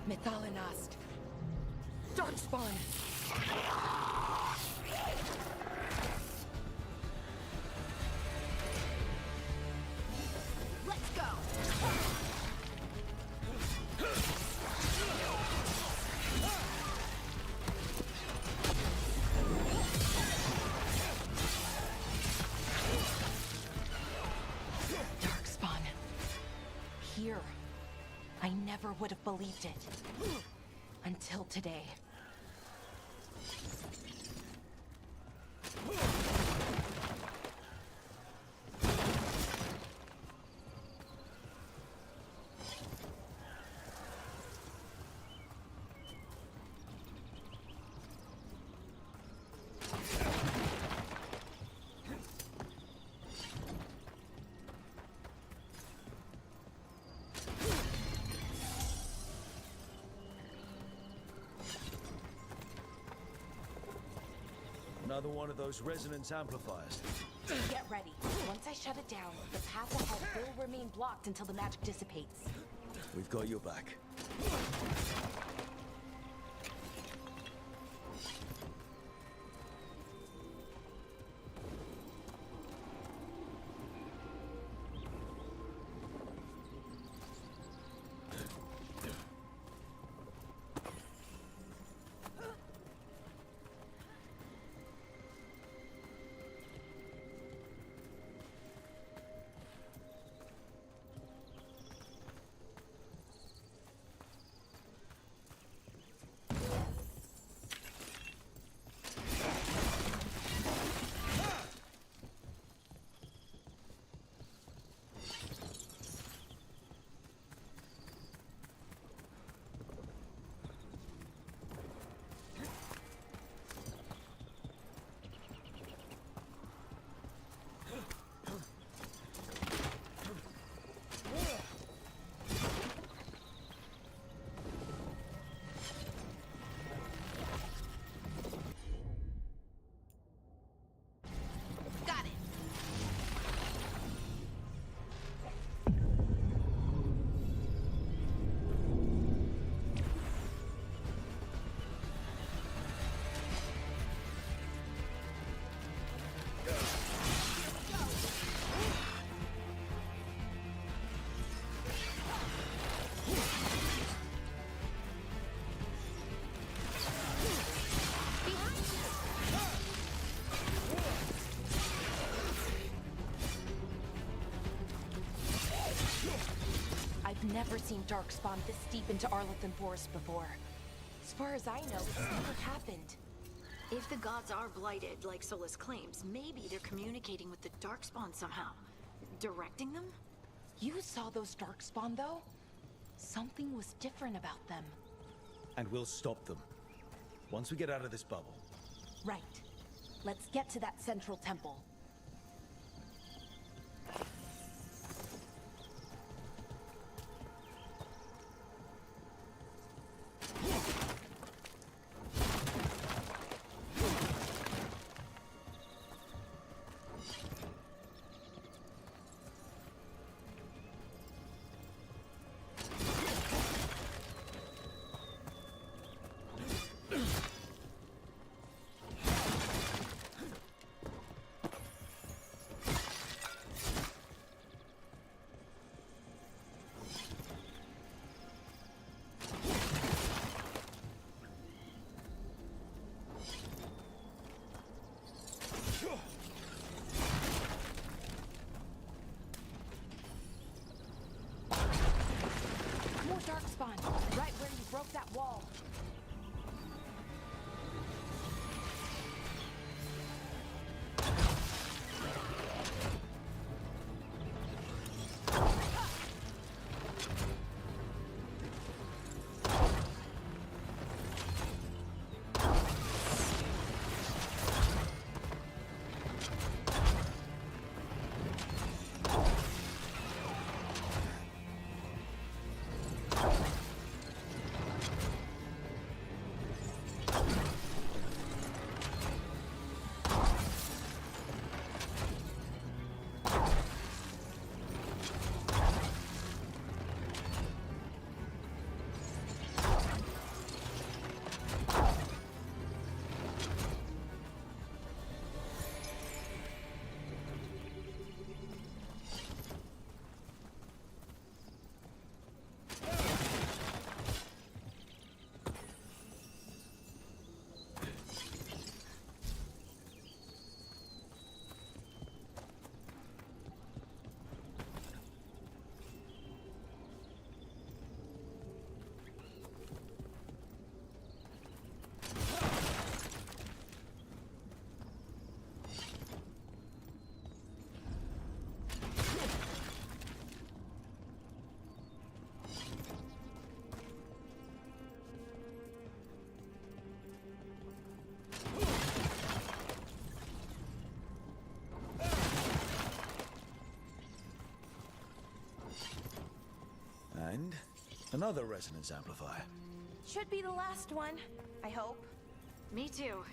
Methalinast. Darkspawn. Let's go! Darkspawn. Here. I never would have believed it. Until today. Another one of those resonance amplifiers. Get ready. Once I shut it down, the path ahead will remain blocked until the magic dissipates. We've got your back. never seen Darkspawn this deep into Arlothan Forest before. As far as I know, it's never happened. If the gods are blighted, like Solus claims, maybe they're communicating with the Darkspawn somehow. Directing them? You saw those Darkspawn, though? Something was different about them. And we'll stop them. Once we get out of this bubble. Right. Let's get to that central temple. More Darkspawn, right where you broke that wall. And another resonance amplifier. Should be the last one, I hope. Me too.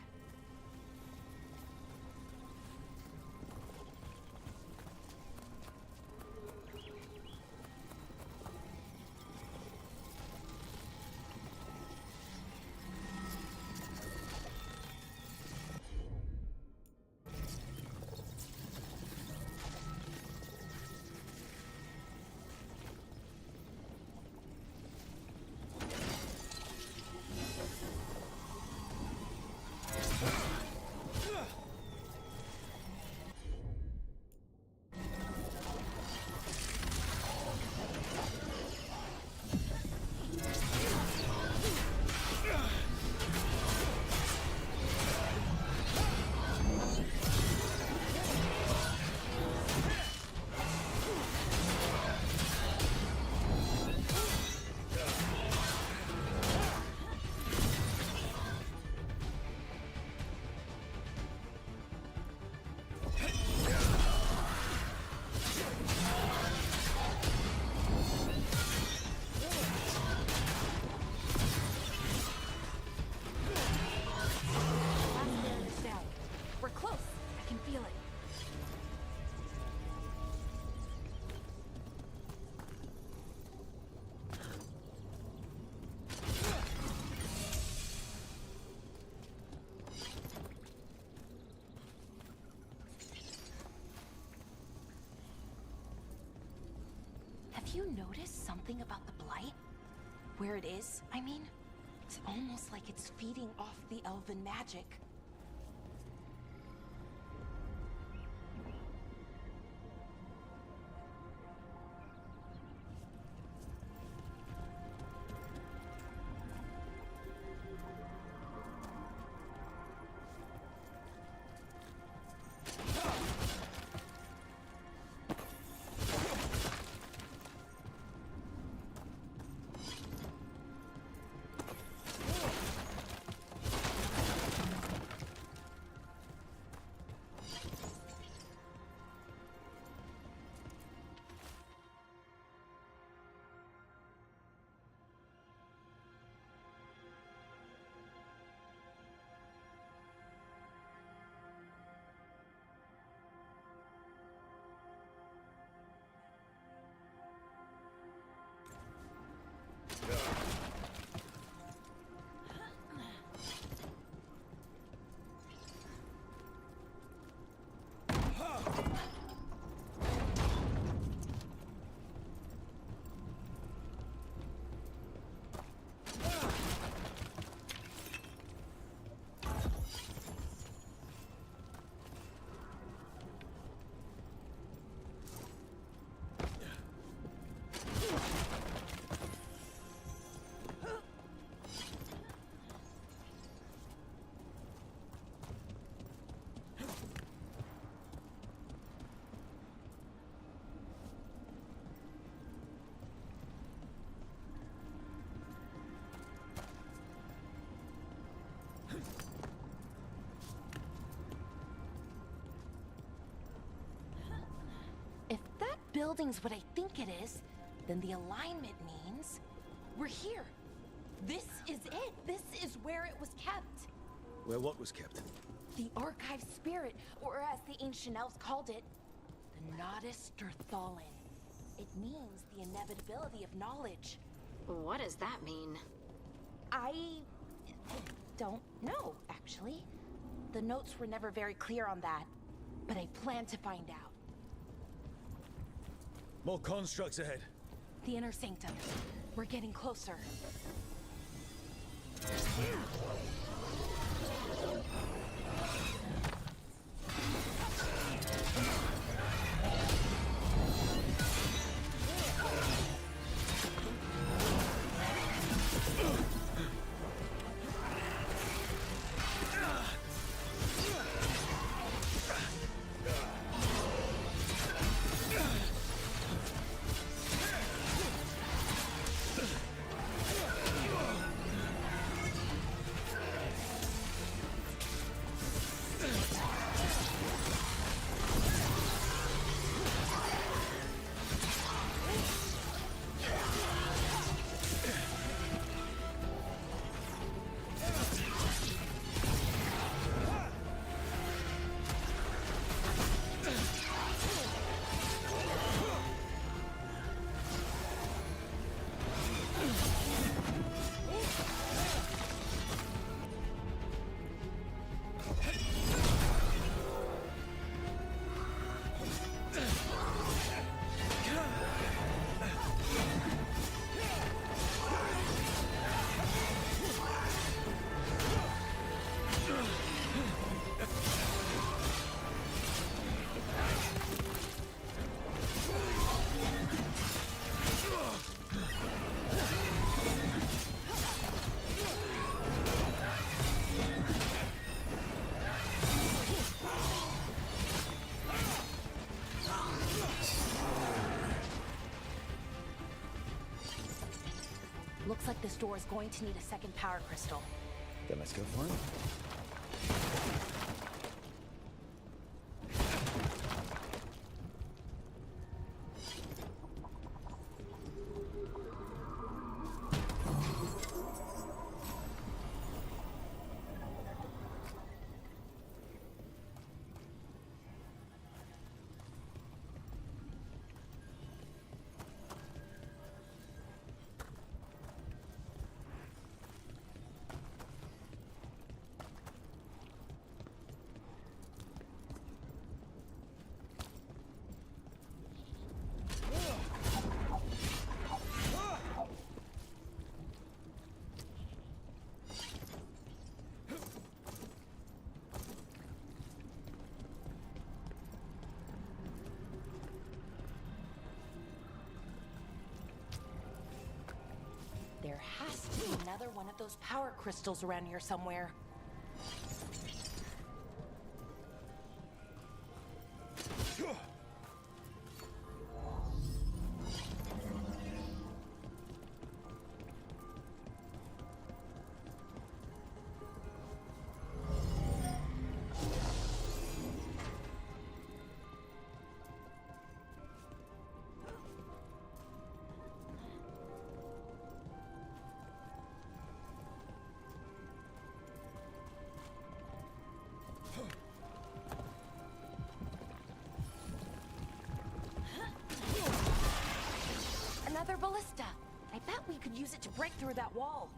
Have you noticed something about the Blight? Where it is, I mean? It's almost like it's feeding off the elven magic. building's what I think it is, then the alignment means we're here. This is it. This is where it was kept. Where what was kept? The archive spirit, or as the ancient elves called it, the Nodus Derthalin. It means the inevitability of knowledge. What does that mean? I don't know, actually. The notes were never very clear on that, but I plan to find out. More constructs ahead. The inner sanctum. We're getting closer. Looks like this door is going to need a second power crystal. Then let's go find it. There has to be another one of those power crystals around here somewhere. Another ballista. I bet we could use it to break through that wall.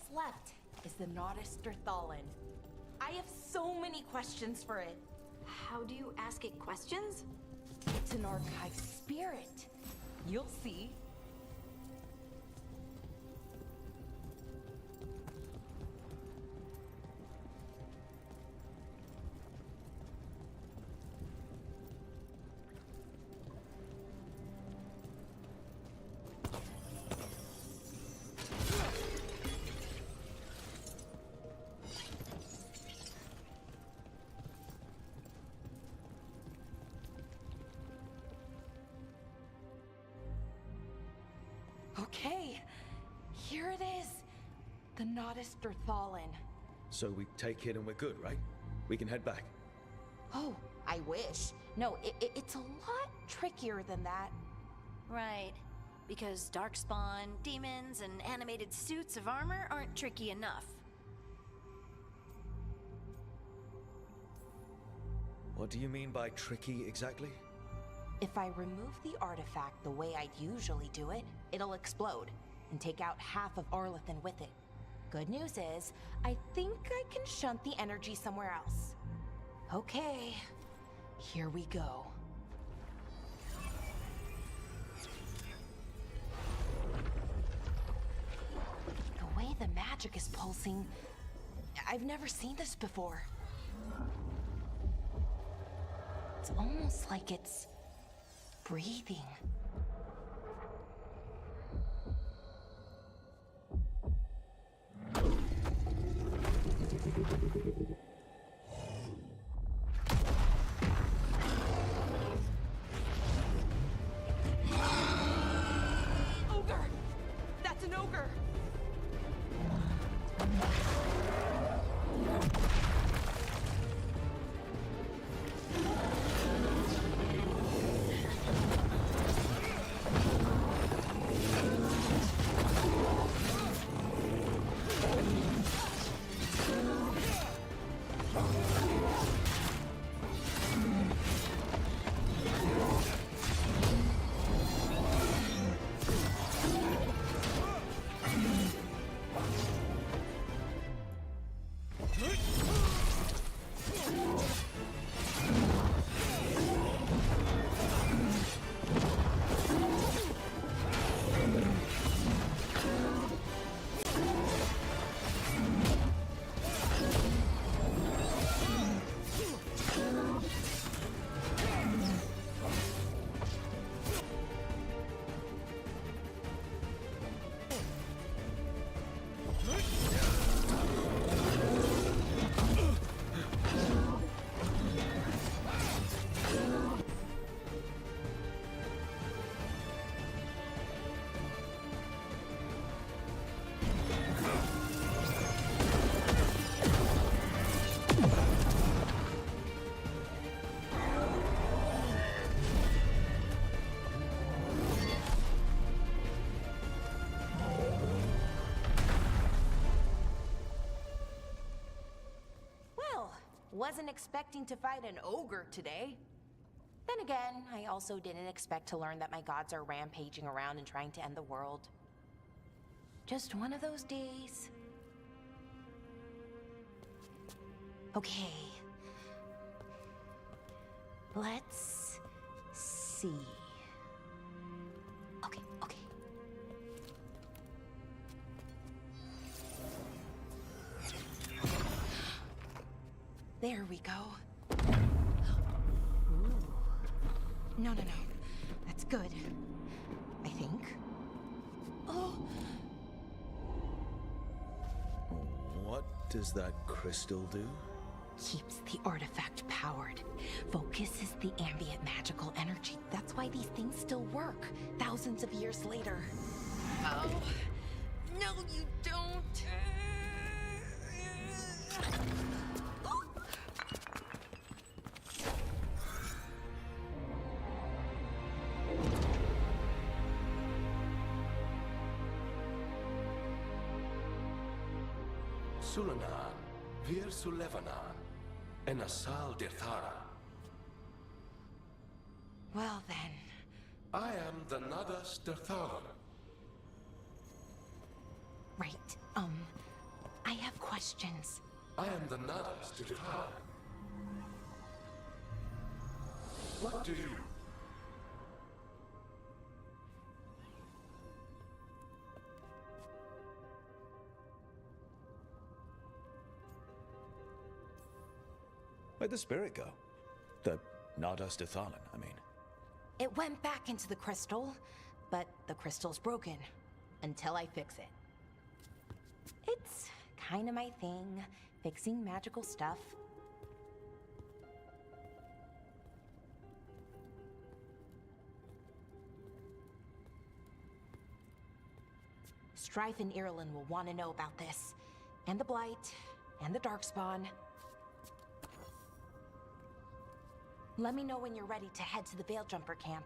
that's left is the Nodus Terthallen. I have so many questions for it. How do you ask it questions? It's an archive spirit. You'll see. Okay, here it is. The Nodus Terthallen. So we take it and we're good, right? We can head back. Oh, I wish. No, it's a lot trickier than that. Right. Because darkspawn, demons, and animated suits of armor aren't tricky enough. What do you mean by tricky exactly? If I remove the artifact the way I'd usually do it, it'll explode and take out half of Arlathan with it. Good news is, I think I can shunt the energy somewhere else. Okay, here we go. The way the magic is pulsing, I've never seen this before. It's almost like it's breathing. Ogre! That's an ogre! Wasn't expecting to fight an ogre today. Then again, I also didn't expect to learn that my gods are rampaging around and trying to end the world. Just one of those days. Okay. Let's see. Okay. There we go. Ooh. No. That's good. I think. Oh! What does that crystal do? Keeps the artifact powered. Focuses the ambient magical energy. That's why these things still work, thousands of years later. Oh. No, you don't. Sulanan, Vir Sulevanan, and Asal Dirthara. Well then. I am the Nodus Terthallen. Right. questions. I am the Nadas to Defar. What do you... Where'd the spirit go? The Nadas Dethalan, I mean. It went back into the crystal, but the crystal's broken. Until I fix it. It's kinda my thing, fixing magical stuff. Strife and Irulan will want to know about this. And the Blight, and the Darkspawn. Let me know when you're ready to head to the Veilgjumper camp.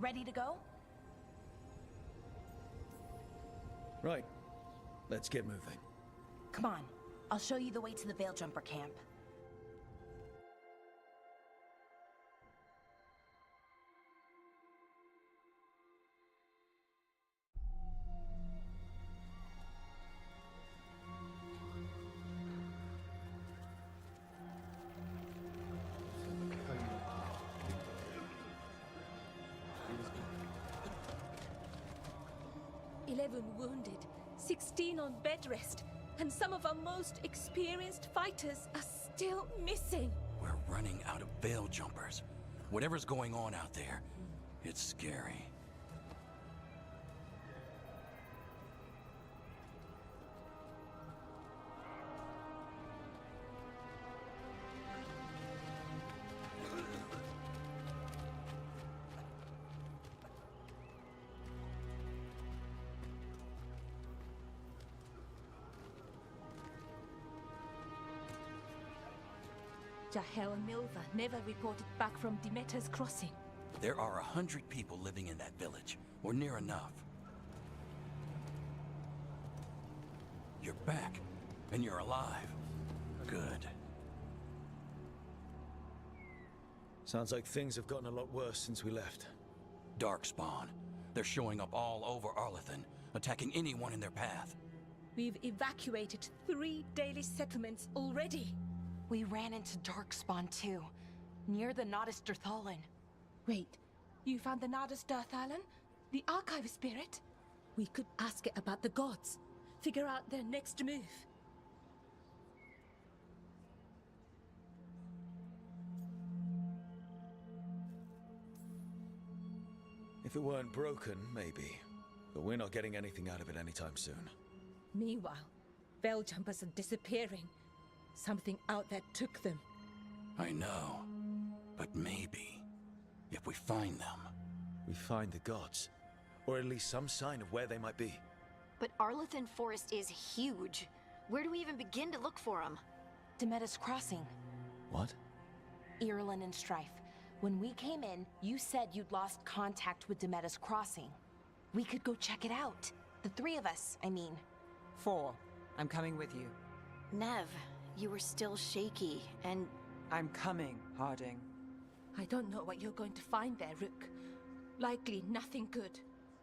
Ready to go? Right. Let's get moving. Come on. I'll show you the way to the Veilgjumper camp. Wounded, 16 on bed rest, and some of our most experienced fighters are still missing. We're running out of veil jumpers. Whatever's going on out there, it's scary. Jahel and Milva never reported back from Demeter's crossing. There are 100 people living in that village, or near enough. You're back, and you're alive. Good. Sounds like things have gotten a lot worse since we left. Darkspawn. They're showing up all over Arlethan, attacking anyone in their path. We've evacuated 3 daily settlements already. We ran into Darkspawn too, near the Nodus Dirthalan. Wait, you found the Nodus Dirthalan? The archive spirit? We could ask it about the gods. Figure out their next move. If it weren't broken, maybe. But we're not getting anything out of it anytime soon. Meanwhile, Veiljumpers are disappearing. Something out there took them. I know. But maybe, if we find them... We find the gods. Or at least some sign of where they might be. But Arlethan Forest is huge. Where do we even begin to look for them? Demeter's Crossing. What? Irulan and Strife. When we came in, you said you'd lost contact with Demeter's Crossing. We could go check it out. The 3 of us, I mean. 4. I'm coming with you. Nev, you were still shaky, and... I'm coming, Harding. I don't know what you're going to find there, Rook. Likely nothing good.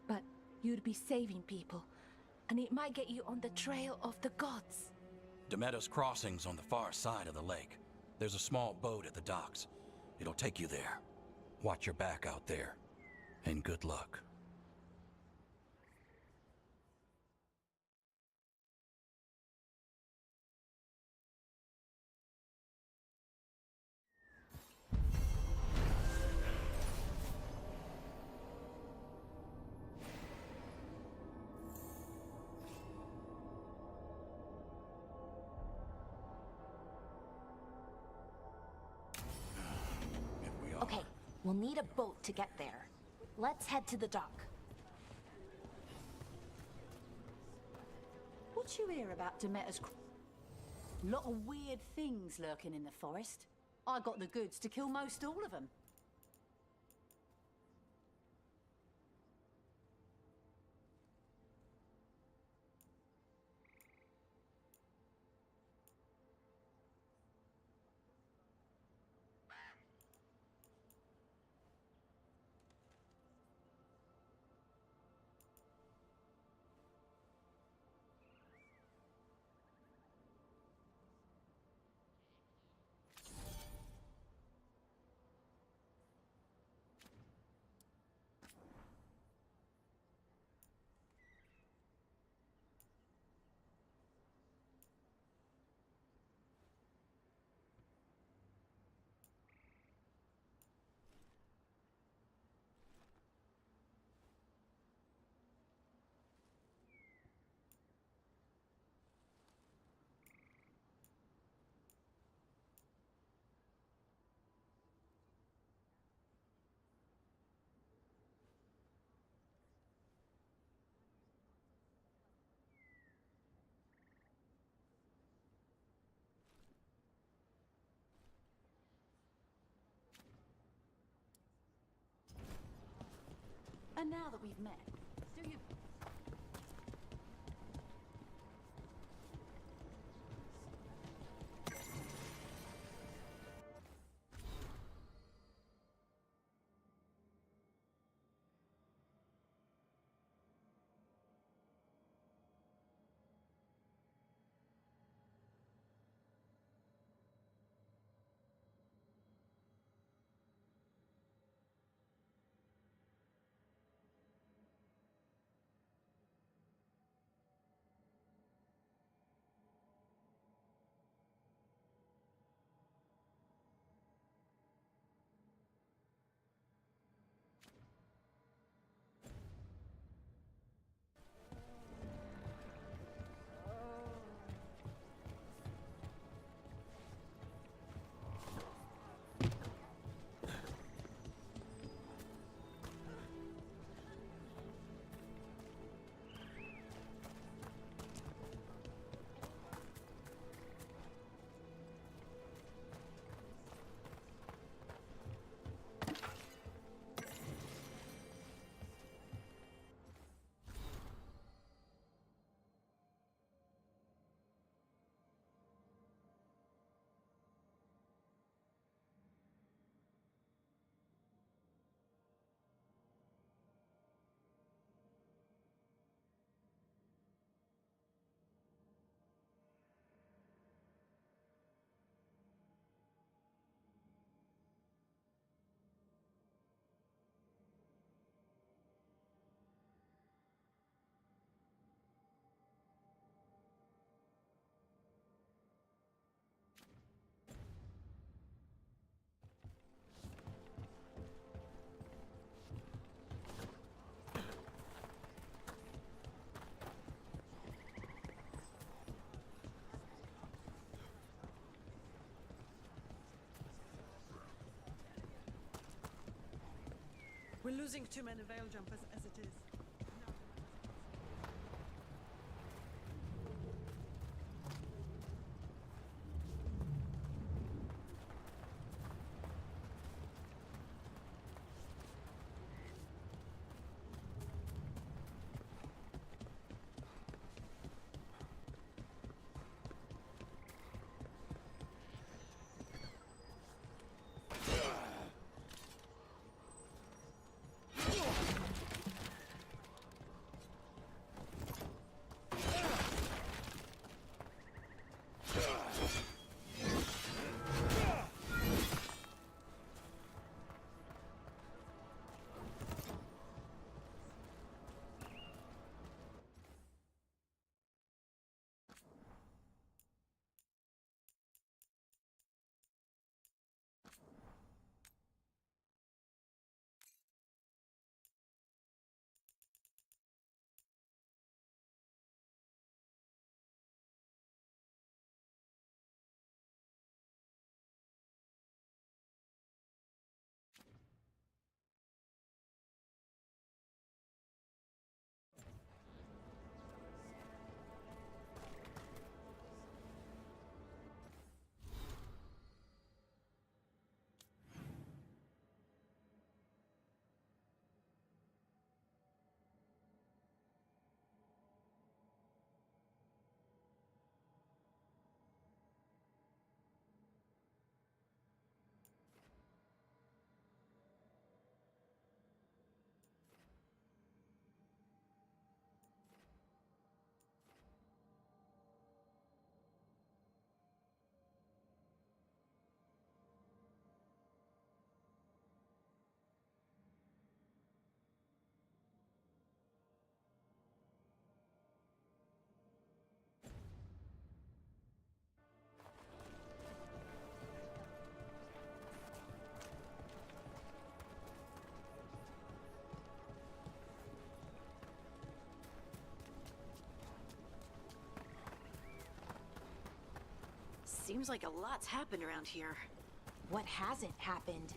But you'd be saving people. And it might get you on the trail of the gods. Demeter's Crossing's on the far side of the lake. There's a small boat at the docks. It'll take you there. Watch your back out there. And good luck. Okay, we'll need a boat to get there. Let's head to the dock. What you hear about Demeter's... Lot of weird things lurking in the forest. I got the goods to kill most all of them. And now that we've met, still you... We're losing too many veil jumpers as it is. Seems like a lot's happened around here. What hasn't happened?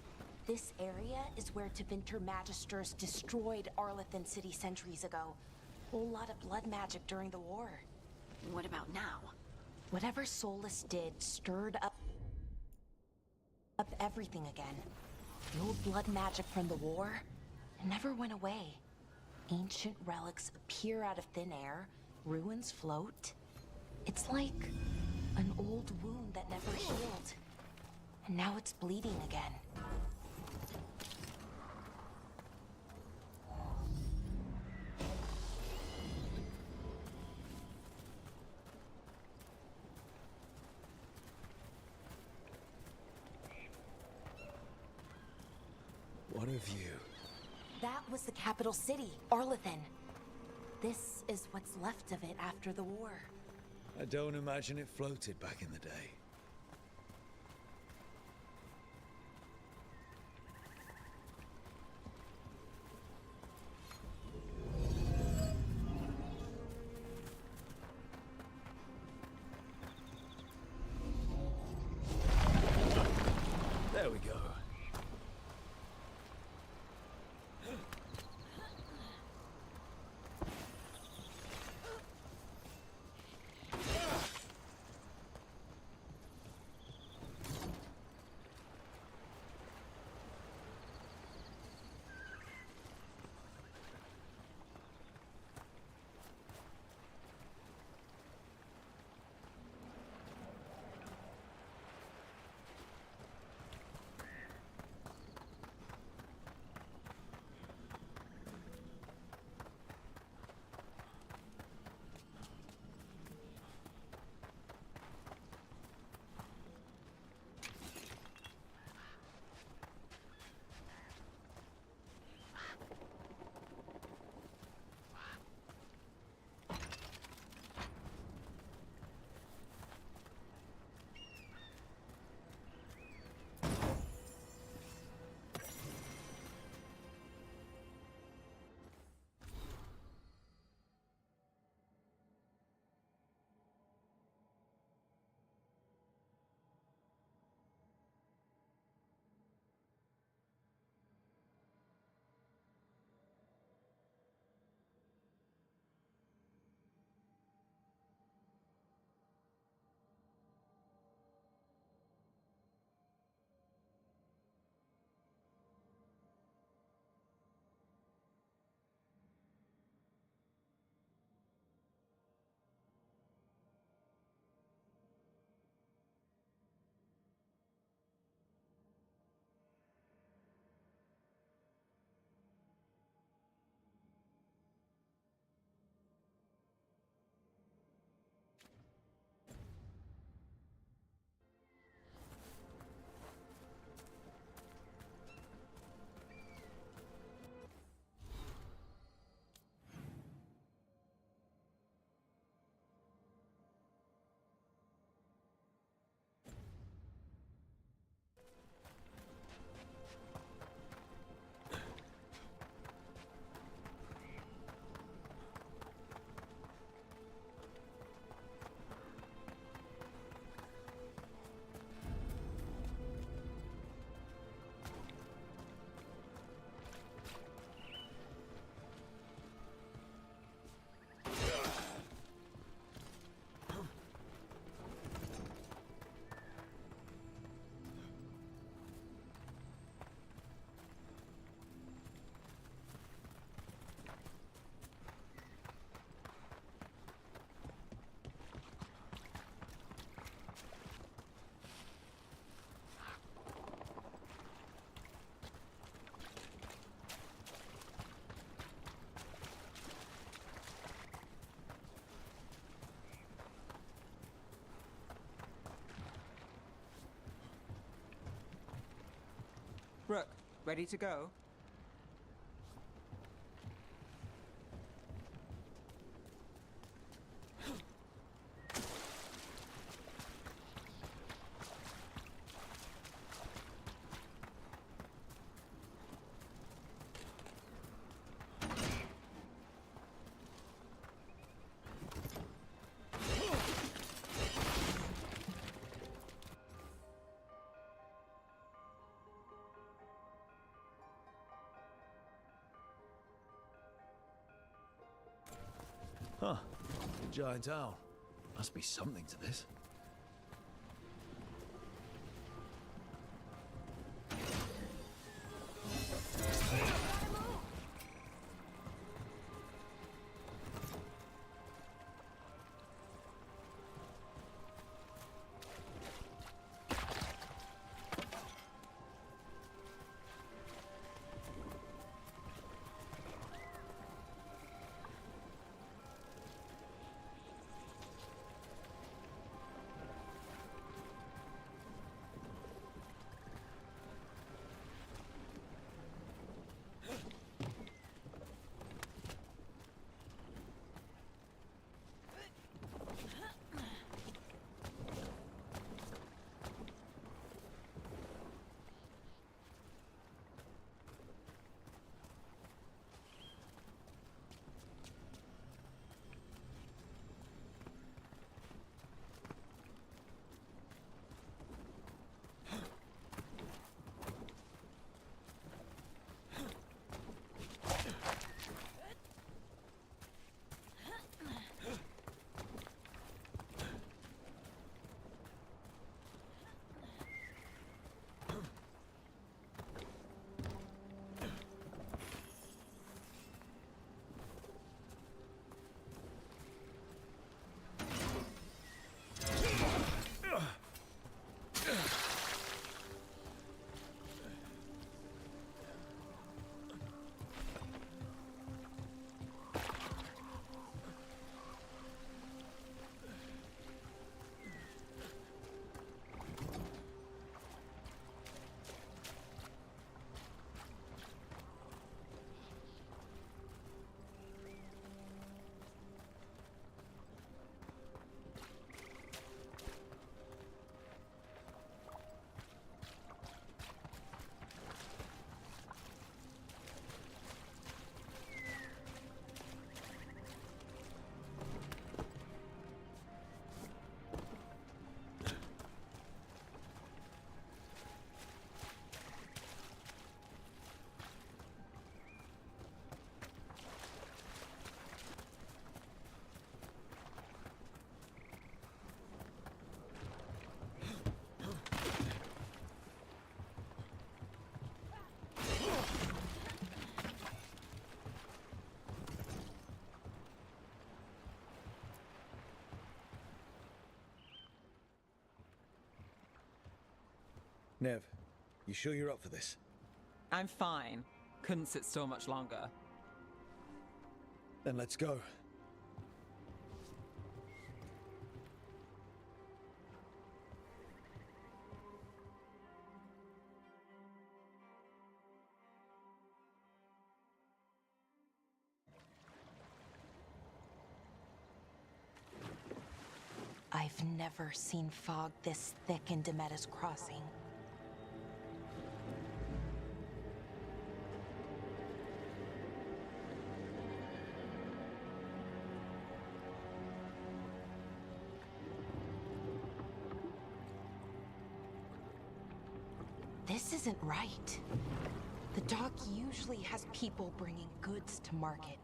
This area is where Tevinter Magisters destroyed Arlethan City centuries ago. Whole lot of blood magic during the war. What about now? Whatever Solus did stirred up everything again. The old blood magic from the war never went away. Ancient relics appear out of thin air, ruins float. It's like an old wound that never healed. And now it's bleeding again. What of you? That was the capital city, Arlethan. This is what's left of it after the war. I don't imagine it floated back in the day. There we go. Ready to go? Huh. A giant owl. Must be something to this. Nev, you sure you're up for this? I'm fine. Couldn't sit still much longer. Then let's go. I've never seen fog this thick in Demetta's Crossing. This isn't right. The dock usually has people bringing goods to market,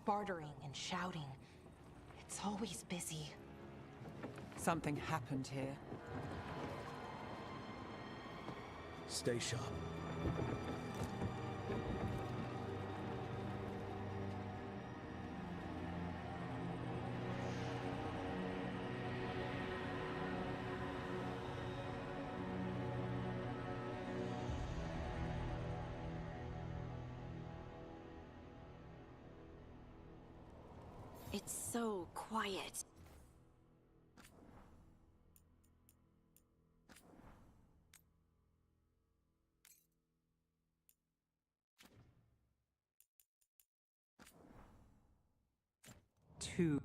bartering and shouting. It's always busy. Something happened here. Stay sharp. It's so quiet. too